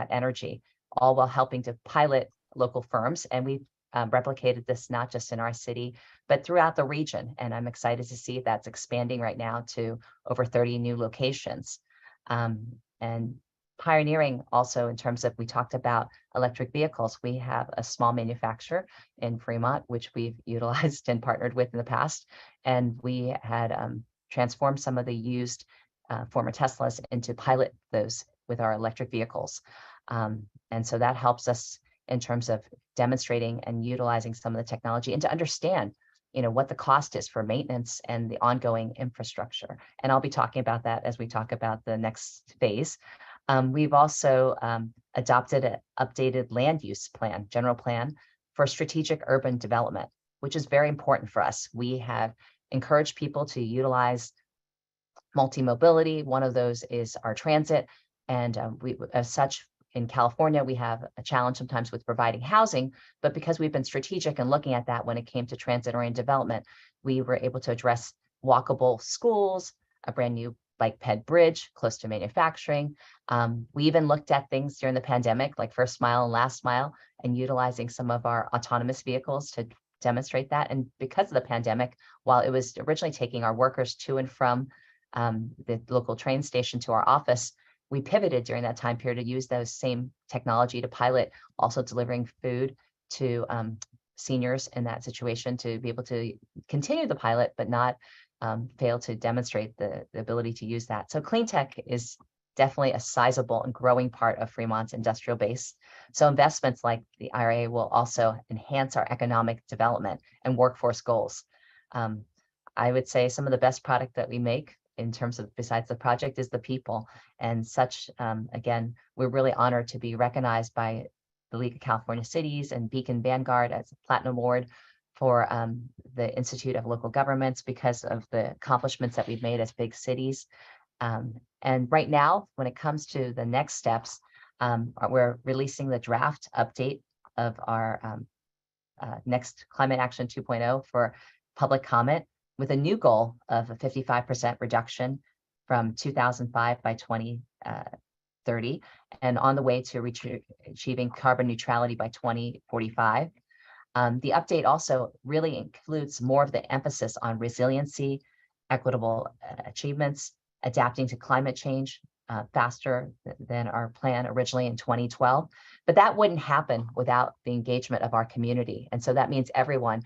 energy, all while helping to pilot local firms. And we've replicated this not just in our city, but throughout the region. And I'm excited to see that's expanding right now to over 30 new locations. And pioneering also in terms of, we talked about electric vehicles. We have a small manufacturer in Fremont, which we've utilized and partnered with in the past. And we had transformed some of the used former Teslas into pilot those with our electric vehicles. And so that helps us in terms of demonstrating and utilizing some of the technology and to understand, what the cost is for maintenance and the ongoing infrastructure. And I'll be talking about that as we talk about the next phase. We've also adopted an updated land use plan, general plan for strategic urban development, which is very important for us. We have encouraged people to utilize multi-mobility. One of those is our transit. And we, as such, in California, we have a challenge sometimes with providing housing, but because we've been strategic and looking at that when it came to transit-oriented development, we were able to address walkable schools, a brand new bike ped bridge close to manufacturing. We even looked at things during the pandemic, like first mile and last mile, and utilizing some of our autonomous vehicles to demonstrate that. And because of the pandemic, while it was originally taking our workers to and from the local train station to our office, we pivoted during that time period to use those same technology to pilot, also delivering food to seniors in that situation, to be able to continue the pilot, but not fail to demonstrate the ability to use that. So clean tech is definitely a sizable and growing part of Fremont's industrial base. So investments like the IRA will also enhance our economic development and workforce goals. I would say some of the best product that we make in terms of, besides the project, is the people. And such, again, we're really honored to be recognized by the League of California Cities and Beacon Vanguard as a Platinum Award for the Institute of Local Governments because of the accomplishments that we've made as big cities. And right now, when it comes to the next steps, we're releasing the draft update of our next Climate Action 2.0 for public comment, with a new goal of a 55% reduction from 2005 by 2030, and on the way to achieving carbon neutrality by 2045. The update also really includes more of the emphasis on resiliency, equitable achievements, adapting to climate change faster than our plan originally in 2012. But that wouldn't happen without the engagement of our community. And so that means everyone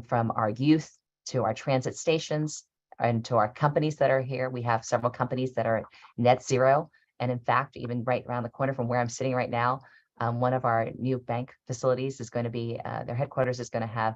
from our youth to our transit stations and to our companies that are here. We have several companies that are net zero. And in fact, even right around the corner from where I'm sitting right now, one of our new bank facilities is going to be, their headquarters is going to have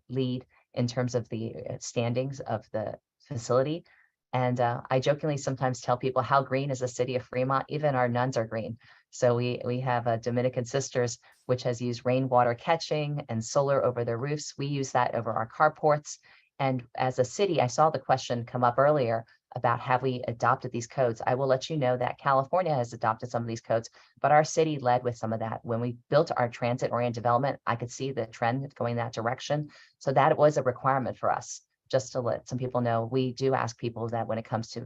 lead in terms of the standings of the facility. And I jokingly sometimes tell people, how green is the city of Fremont? Even our nuns are green. So we have Dominican Sisters, which has used rainwater catching and solar over their roofs. We use that over our carports. And as a city, I saw the question come up earlier about, have we adopted these codes? I will let you know that California has adopted some of these codes, but our city led with some of that. When we built our transit-oriented development, I could see the trend going that direction. So that was a requirement for us. Just to let some people know, we do ask people that when it comes to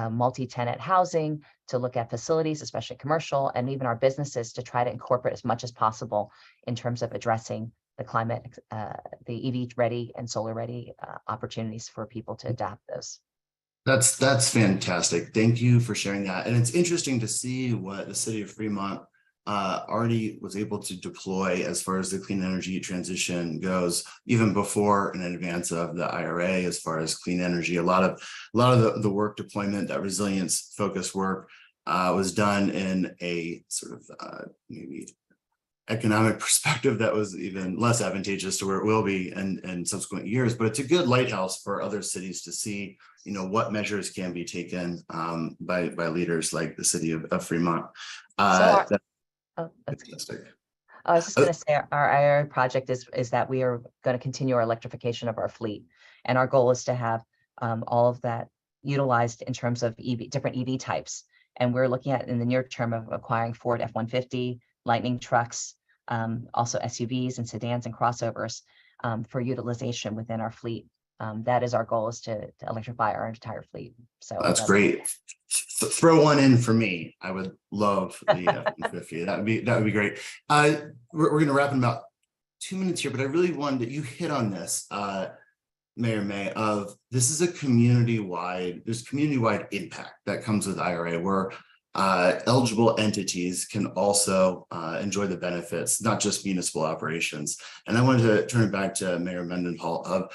multi-tenant housing, to look at facilities, especially commercial, and even our businesses, to try to incorporate as much as possible in terms of addressing the climate, the EV ready and solar ready opportunities for people to adopt those. That's fantastic. Thank you for sharing that. And it's interesting to see what the city of Fremont already was able to deploy as far as the clean energy transition goes, even before and in advance of the IRA. As far as clean energy, a lot of the work deployment, that resilience focused work was done in a sort of maybe economic perspective that was even less advantageous to where it will be in subsequent years. But it's a good lighthouse for other cities to see, what measures can be taken by leaders like the city of Fremont. That's fantastic. I was just going to say, our IRA project is that we are going to continue our electrification of our fleet. And our goal is to have all of that utilized in terms of different EV types. And we're looking at in the near term of acquiring Ford F-150, Lightning trucks, also SUVs and sedans and crossovers for utilization within our fleet. That is our goal, is to electrify our entire fleet. So that's great. Throw one in for me. I would love the F-150. That would be great. We're going to wrap in about 2 minutes here, but I really wanted you hit on this, Mayor May, of this is a community-wide impact that comes with IRA, where eligible entities can also enjoy the benefits, not just municipal operations. And I wanted to turn it back to Mayor Mendenhall of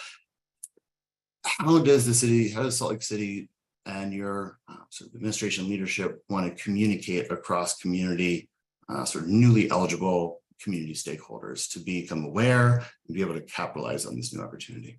how does Salt Lake City and your sort of administration leadership want to communicate across community, sort of newly eligible community stakeholders to become aware and be able to capitalize on this new opportunity?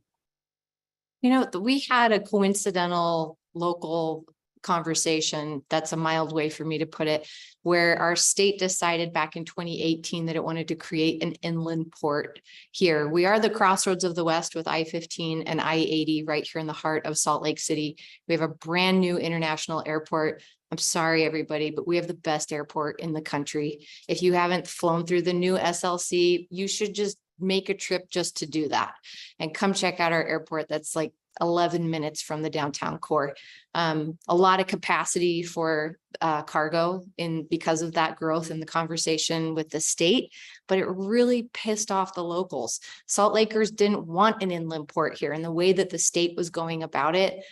You know, we had a coincidental local conversation, that's a mild way for me to put it, where our state decided back in 2018 that it wanted to create an inland port here. We are the crossroads of the West with I-15 and I-80 right here in the heart of Salt Lake City. We have a brand new international airport. I'm sorry, everybody, but we have the best airport in the country. If you haven't flown through the new SLC, you should just make a trip just to do that and come check out our airport. That's like 11 minutes from the downtown core. A lot of capacity for cargo because of that growth in the conversation with the state, but it really pissed off the locals. Salt Lakers didn't want an inland port here, and the way that the state was going about it,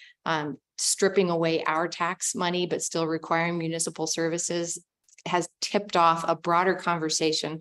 stripping away our tax money, but still requiring municipal services, has tipped off a broader conversation.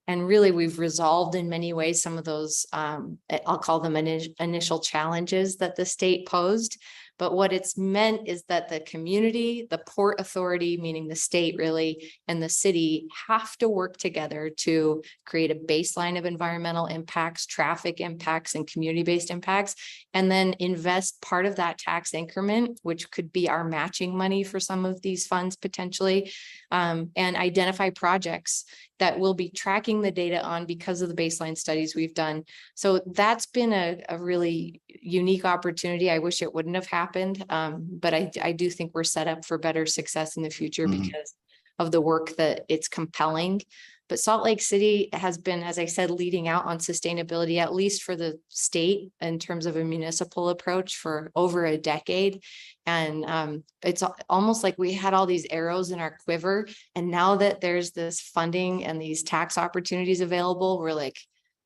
And really, we've resolved in many ways some of those, I'll call them initial challenges that the state posed. But what it's meant is that the community, the Port Authority, meaning the state really, and the city have to work together to create a baseline of environmental impacts, traffic impacts, and community-based impacts, and then invest part of that tax increment, which could be our matching money for some of these funds potentially, and identify projects that we'll be tracking the data on because of the baseline studies we've done. So that's been a really unique opportunity. I wish it wouldn't have happened, but I do think we're set up for better success in the future because of the work that it's compelling. But Salt Lake City has been, as I said, leading out on sustainability, at least for the state in terms of a municipal approach for over a decade. And it's almost like we had all these arrows in our quiver. And now that there's this funding and these tax opportunities available, we're like,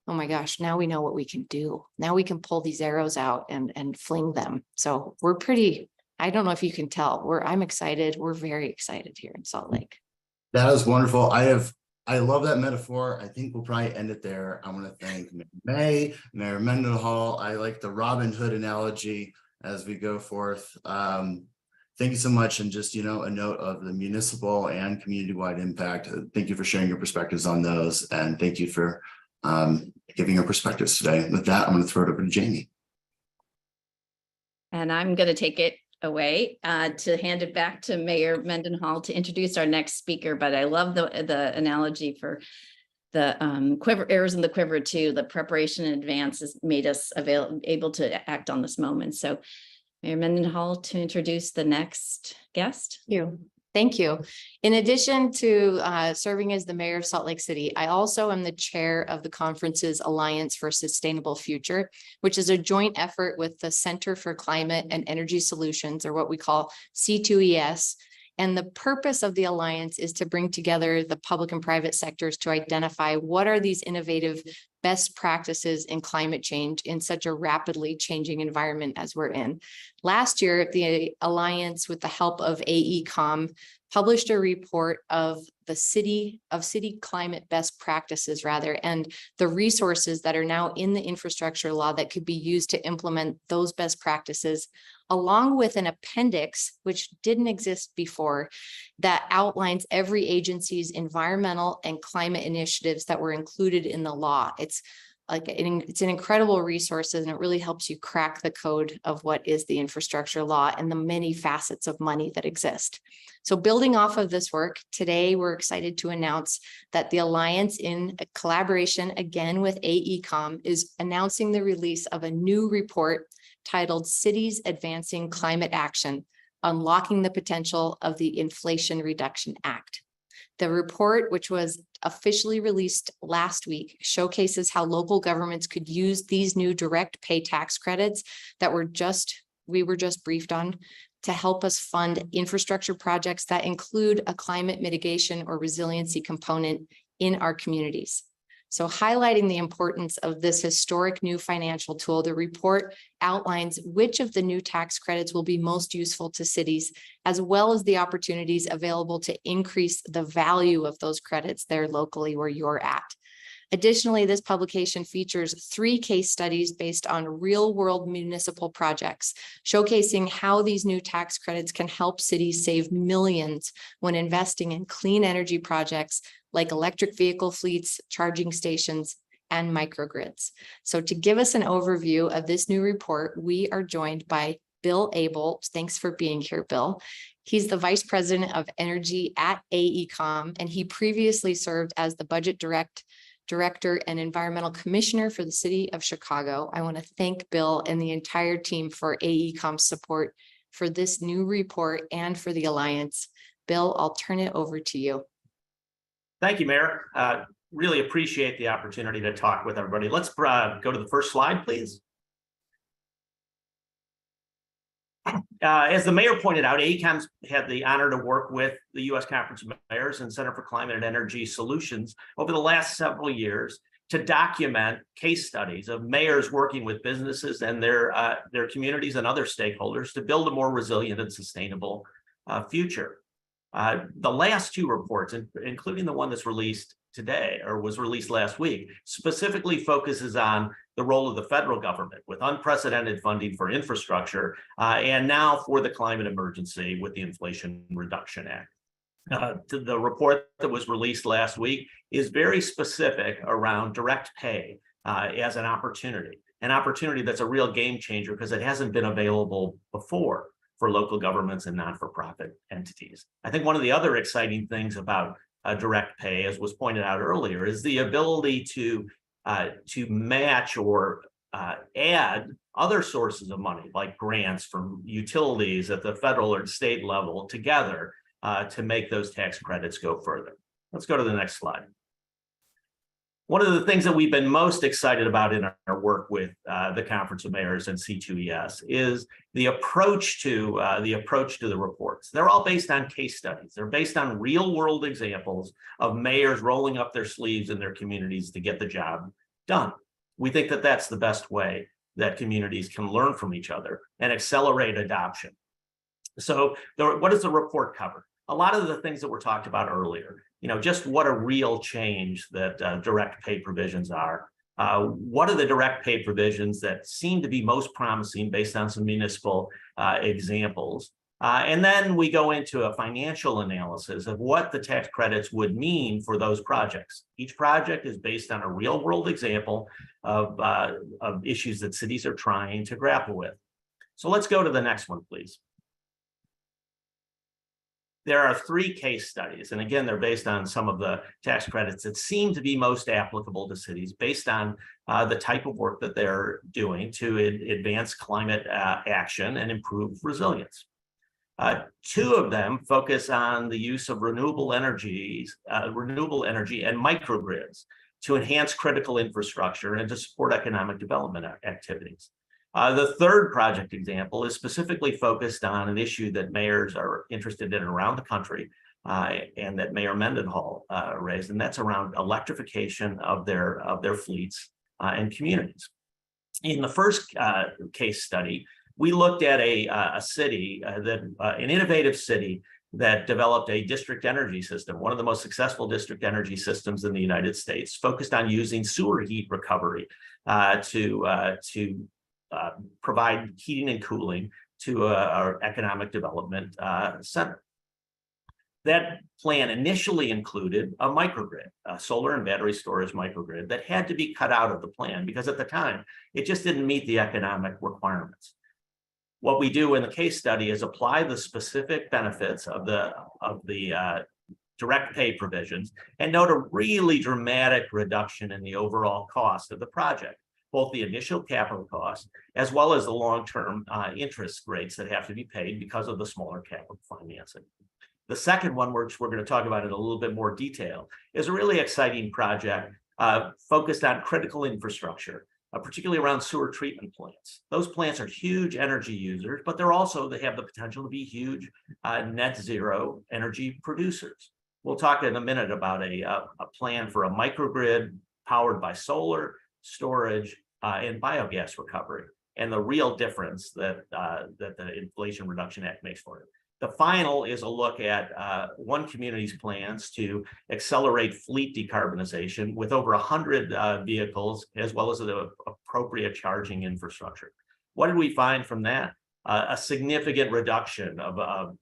oh my gosh, now we know what we can do. Now we can pull these arrows out and fling them. So we're pretty, I don't know if you can tell, I'm excited. We're very excited here in Salt Lake. That was wonderful. I love that metaphor. I think we'll probably end it there. I want to thank Mayor Mendenhall. I like the Robin Hood analogy as we go forth. Thank you so much. And just, a note of the municipal and community-wide impact. Thank you for sharing your perspectives on those. And thank you for giving your perspectives today. With that, I'm going to throw it over to Jamie. And I'm going to take it away to hand it back to Mayor Mendenhall to introduce our next speaker. But I love the analogy for the arrows in the quiver too. The preparation in advance has made us able to act on this moment. So Mayor Mendenhall to introduce the next guest. Thank you. In addition to serving as the mayor of Salt Lake City, I also am the chair of the conference's Alliance for a Sustainable Future, which is a joint effort with the Center for Climate and Energy Solutions, or what we call C2ES. And the purpose of the alliance is to bring together the public and private sectors to identify what are these innovative best practices in climate change in such a rapidly changing environment as we're in. Last year, the alliance, with the help of AECOM, published a report of the city climate best practices and the resources that are now in the infrastructure law that could be used to implement those best practices, along with an appendix, which didn't exist before, that outlines every agency's environmental and climate initiatives that were included in the law. It's an incredible resource, and it really helps you crack the code of what is the infrastructure law and the many facets of money that exist. So building off of this work, today we're excited to announce that the Alliance, in a collaboration again with AECOM, is announcing the release of a new report titled Cities Advancing Climate Action, Unlocking the Potential of the Inflation Reduction Act. The report, which was officially released last week, showcases how local governments could use these new direct pay tax credits that we were just briefed on to help us fund infrastructure projects that include a climate mitigation or resiliency component in our communities. So highlighting the importance of this historic new financial tool, the report outlines which of the new tax credits will be most useful to cities, as well as the opportunities available to increase the value of those credits there locally where you're at. Additionally, this publication features 3 case studies based on real-world municipal projects, showcasing how these new tax credits can help cities save millions when investing in clean energy projects like electric vehicle fleets, charging stations, and microgrids. So to give us an overview of this new report, we are joined by Bill Abel. Thanks for being here, Bill. He's the Vice President of Energy at AECOM, and he previously served as the Budget Director and Environmental Commissioner for the City of Chicago. I want to thank Bill and the entire team for AECOM's support for this new report and for the Alliance. Bill, I'll turn it over to you. Thank you, Mayor. Really appreciate the opportunity to talk with everybody. Let's go to the first slide, please. As the mayor pointed out, AECOM's had the honor to work with the U.S. Conference of Mayors and Center for Climate and Energy Solutions over the last several years to document case studies of mayors working with businesses and their communities and other stakeholders to build a more resilient and sustainable future. The last 2 reports, including the one that's released today or was released last week, specifically focuses on the role of the federal government with unprecedented funding for infrastructure and now for the climate emergency with the Inflation Reduction Act. The report that was released last week is very specific around direct pay as an opportunity that's a real game changer because it hasn't been available before for local governments and not-for-profit entities. I think one of the other exciting things about direct pay, as was pointed out earlier, is the ability to match or add other sources of money like grants from utilities at the federal or state level together to make those tax credits go further. Let's go to the next slide. One of the things that we've been most excited about in our work with the Conference of Mayors and C2ES is the approach to the reports. They're all based on case studies. They're based on real-world examples of mayors rolling up their sleeves in their communities to get the job done. We think that that's the best way that communities can learn from each other and accelerate adoption. So what does the report cover? A lot of the things that were talked about earlier, just what a real change that direct pay provisions are. What are the direct pay provisions that seem to be most promising based on some municipal examples? And then we go into a financial analysis of what the tax credits would mean for those projects. Each project is based on a real world example of issues that cities are trying to grapple with. So let's go to the next one, please. There are 3 case studies, and again, they're based on some of the tax credits that seem to be most applicable to cities based on the type of work that they're doing to advance climate action and improve resilience. 2 of them focus on the use of renewable energy and microgrids to enhance critical infrastructure and to support economic development activities. The 3rd project example is specifically focused on an issue that mayors are interested in around the country and that Mayor Mendenhall raised, and that's around electrification of their fleets and communities. In the first case study, we looked at a city, an innovative city that developed a district energy system, one of the most successful district energy systems in the United States, focused on using sewer heat recovery to provide heating and cooling to our economic development center. That plan initially included a microgrid, a solar and battery storage microgrid that had to be cut out of the plan because at the time, it just didn't meet the economic requirements. What we do in the case study is apply the specific benefits of the direct pay provisions and note a really dramatic reduction in the overall cost of the project, both the initial capital cost as well as the long-term interest rates that have to be paid because of the smaller capital financing. The second one, which we're going to talk about in a little bit more detail, is a really exciting project focused on critical infrastructure, particularly around sewer treatment plants. Those plants are huge energy users, but they have the potential to be huge net zero energy producers. We'll talk in a minute about a plan for a microgrid powered by solar, storage, and biogas recovery, and the real difference that the Inflation Reduction Act makes for it. The final is a look at one community's plans to accelerate fleet decarbonization with over 100 vehicles, as well as the appropriate charging infrastructure. What did we find from that? A significant reduction of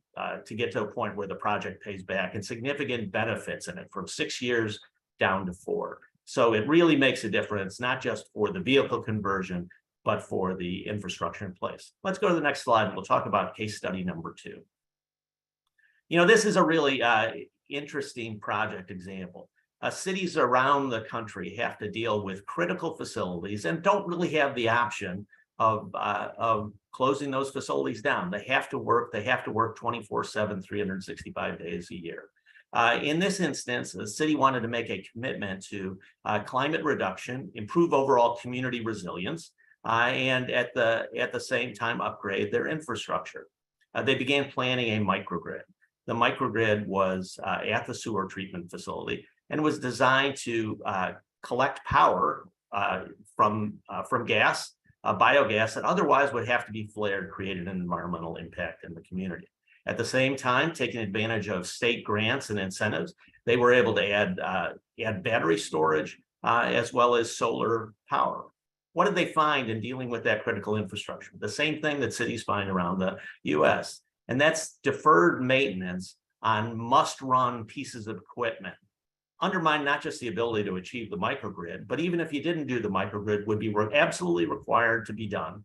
to get to a point where the project pays back, and significant benefits in it from 6 years down to 4. So it really makes a difference, not just for the vehicle conversion, but for the infrastructure in place. Let's go to the next slide and we'll talk about case study number 2. You know, this is a really interesting project example. Cities around the country have to deal with critical facilities and don't really have the option of closing those facilities down. They have to work 24/7, 365 days a year. In this instance, the city wanted to make a commitment to climate reduction, improve overall community resilience, and at the same time upgrade their infrastructure. They began planning a microgrid. The microgrid was at the sewer treatment facility and was designed to collect power from gas, biogas that otherwise would have to be flared, creating an environmental impact in the community. At the same time, taking advantage of state grants and incentives, they were able to add battery storage as well as solar power. What did they find in dealing with that critical infrastructure? The same thing that cities find around the US, and that's deferred maintenance on must-run pieces of equipment. Undermine not just the ability to achieve the microgrid, but even if you didn't do the microgrid, would be absolutely required to be done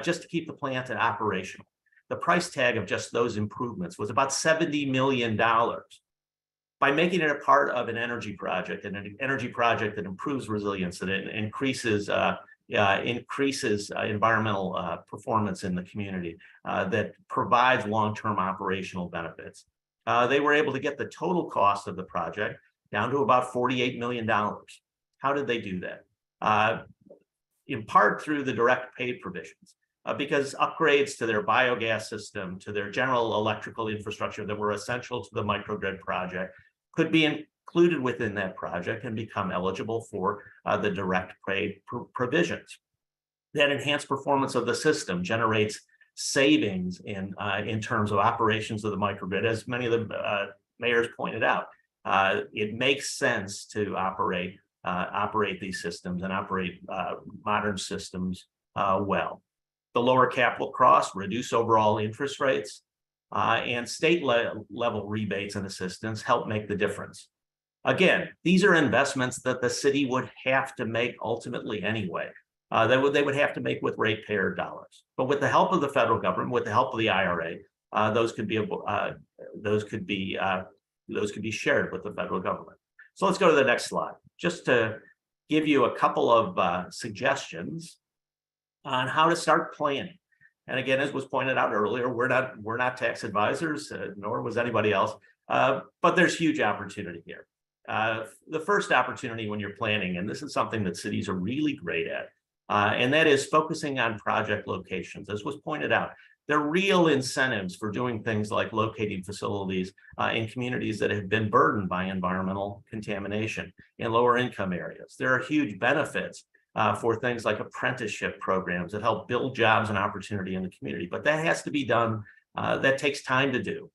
just to keep the plant operational. The price tag of just those improvements was about $70 million. By making it a part of an energy project, and an energy project that improves resilience, that it increases environmental performance in the community, that provides long-term operational benefits. They were able to get the total cost of the project down to about $48 million. How did they do that? In part through the direct pay provisions, because upgrades to their biogas system, to their general electrical infrastructure that were essential to the microgrid project could be included within that project and become eligible for the direct pay provisions. That enhanced performance of the system generates savings in terms of operations of the microgrid, as many of the mayors pointed out. It makes sense to operate these systems and operate modern systems well. The lower capital costs reduce overall interest rates, and state level rebates and assistance help make the difference. Again, these are investments that the city would have to make ultimately anyway. They would have to make with ratepayer dollars. But with the help of the federal government, with the help of the IRA, those could be shared with the federal government. So let's go to the next slide, just to give you a couple of suggestions on how to start planning. And again, as was pointed out earlier, we're not tax advisors, nor was anybody else, but there's huge opportunity here. The first opportunity when you're planning, and this is something that cities are really great at, and that is focusing on project locations. As was pointed out, there are real incentives for doing things like locating facilities in communities that have been burdened by environmental contamination in lower income areas. There are huge benefits for things like apprenticeship programs that help build jobs and opportunity in the community. But that has to be done. That takes time to do.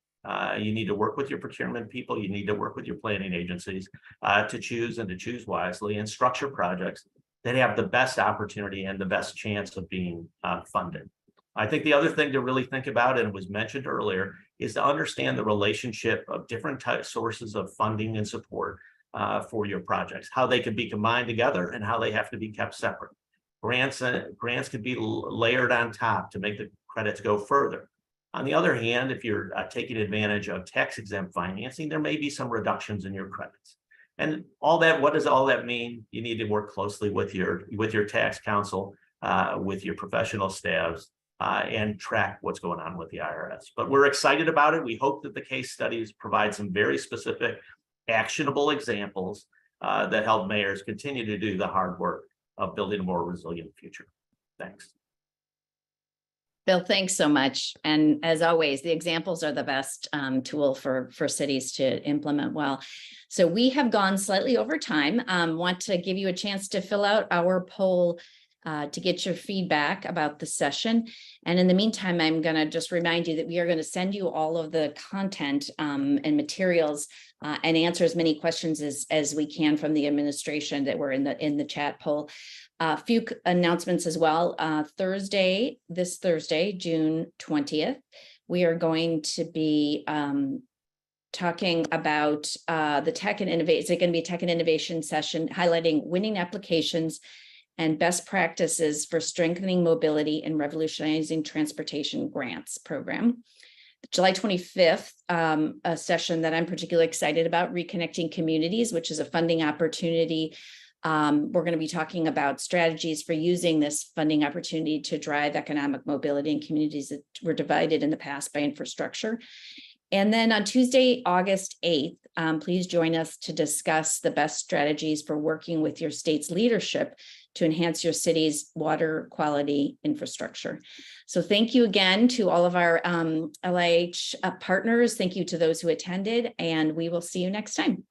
You need to work with your procurement people. You need to work with your planning agencies to choose wisely and structure projects that have the best opportunity and the best chance of being funded. I think the other thing to really think about, and it was mentioned earlier, is to understand the relationship of different sources of funding and support for your projects, how they can be combined together and how they have to be kept separate. Grants could be layered on top to make the credits go further. On the other hand, if you're taking advantage of tax-exempt financing, there may be some reductions in your credits. And all that, what does all that mean? You need to work closely with your tax counsel, with your professional staffs, and track what's going on with the IRS. But we're excited about it. We hope that the case studies provide some very specific, actionable examples that help mayors continue to do the hard work of building a more resilient future. Thanks. Bill, thanks so much. And as always, the examples are the best tool for cities to implement well. So we have gone slightly over time. Want to give you a chance to fill out our poll to get your feedback about the session. And in the meantime, I'm going to just remind you that we are going to send you all of the content and materials and answer as many questions as we can from the administration that were in the chat poll. A few announcements as well. This Thursday, June 20th, we are going to be talking about the tech and innovate. It's going to be a tech and innovation session highlighting winning applications and best practices for strengthening mobility and revolutionizing transportation grants program. July 25th, a session that I'm particularly excited about, Reconnecting Communities, which is a funding opportunity. We're going to be talking about strategies for using this funding opportunity to drive economic mobility in communities that were divided in the past by infrastructure. And then on Tuesday, August 8th, please join us to discuss the best strategies for working with your state's leadership to enhance your city's water quality infrastructure. So thank you again to all of our LIH partners. Thank you to those who attended, and we will see you next time.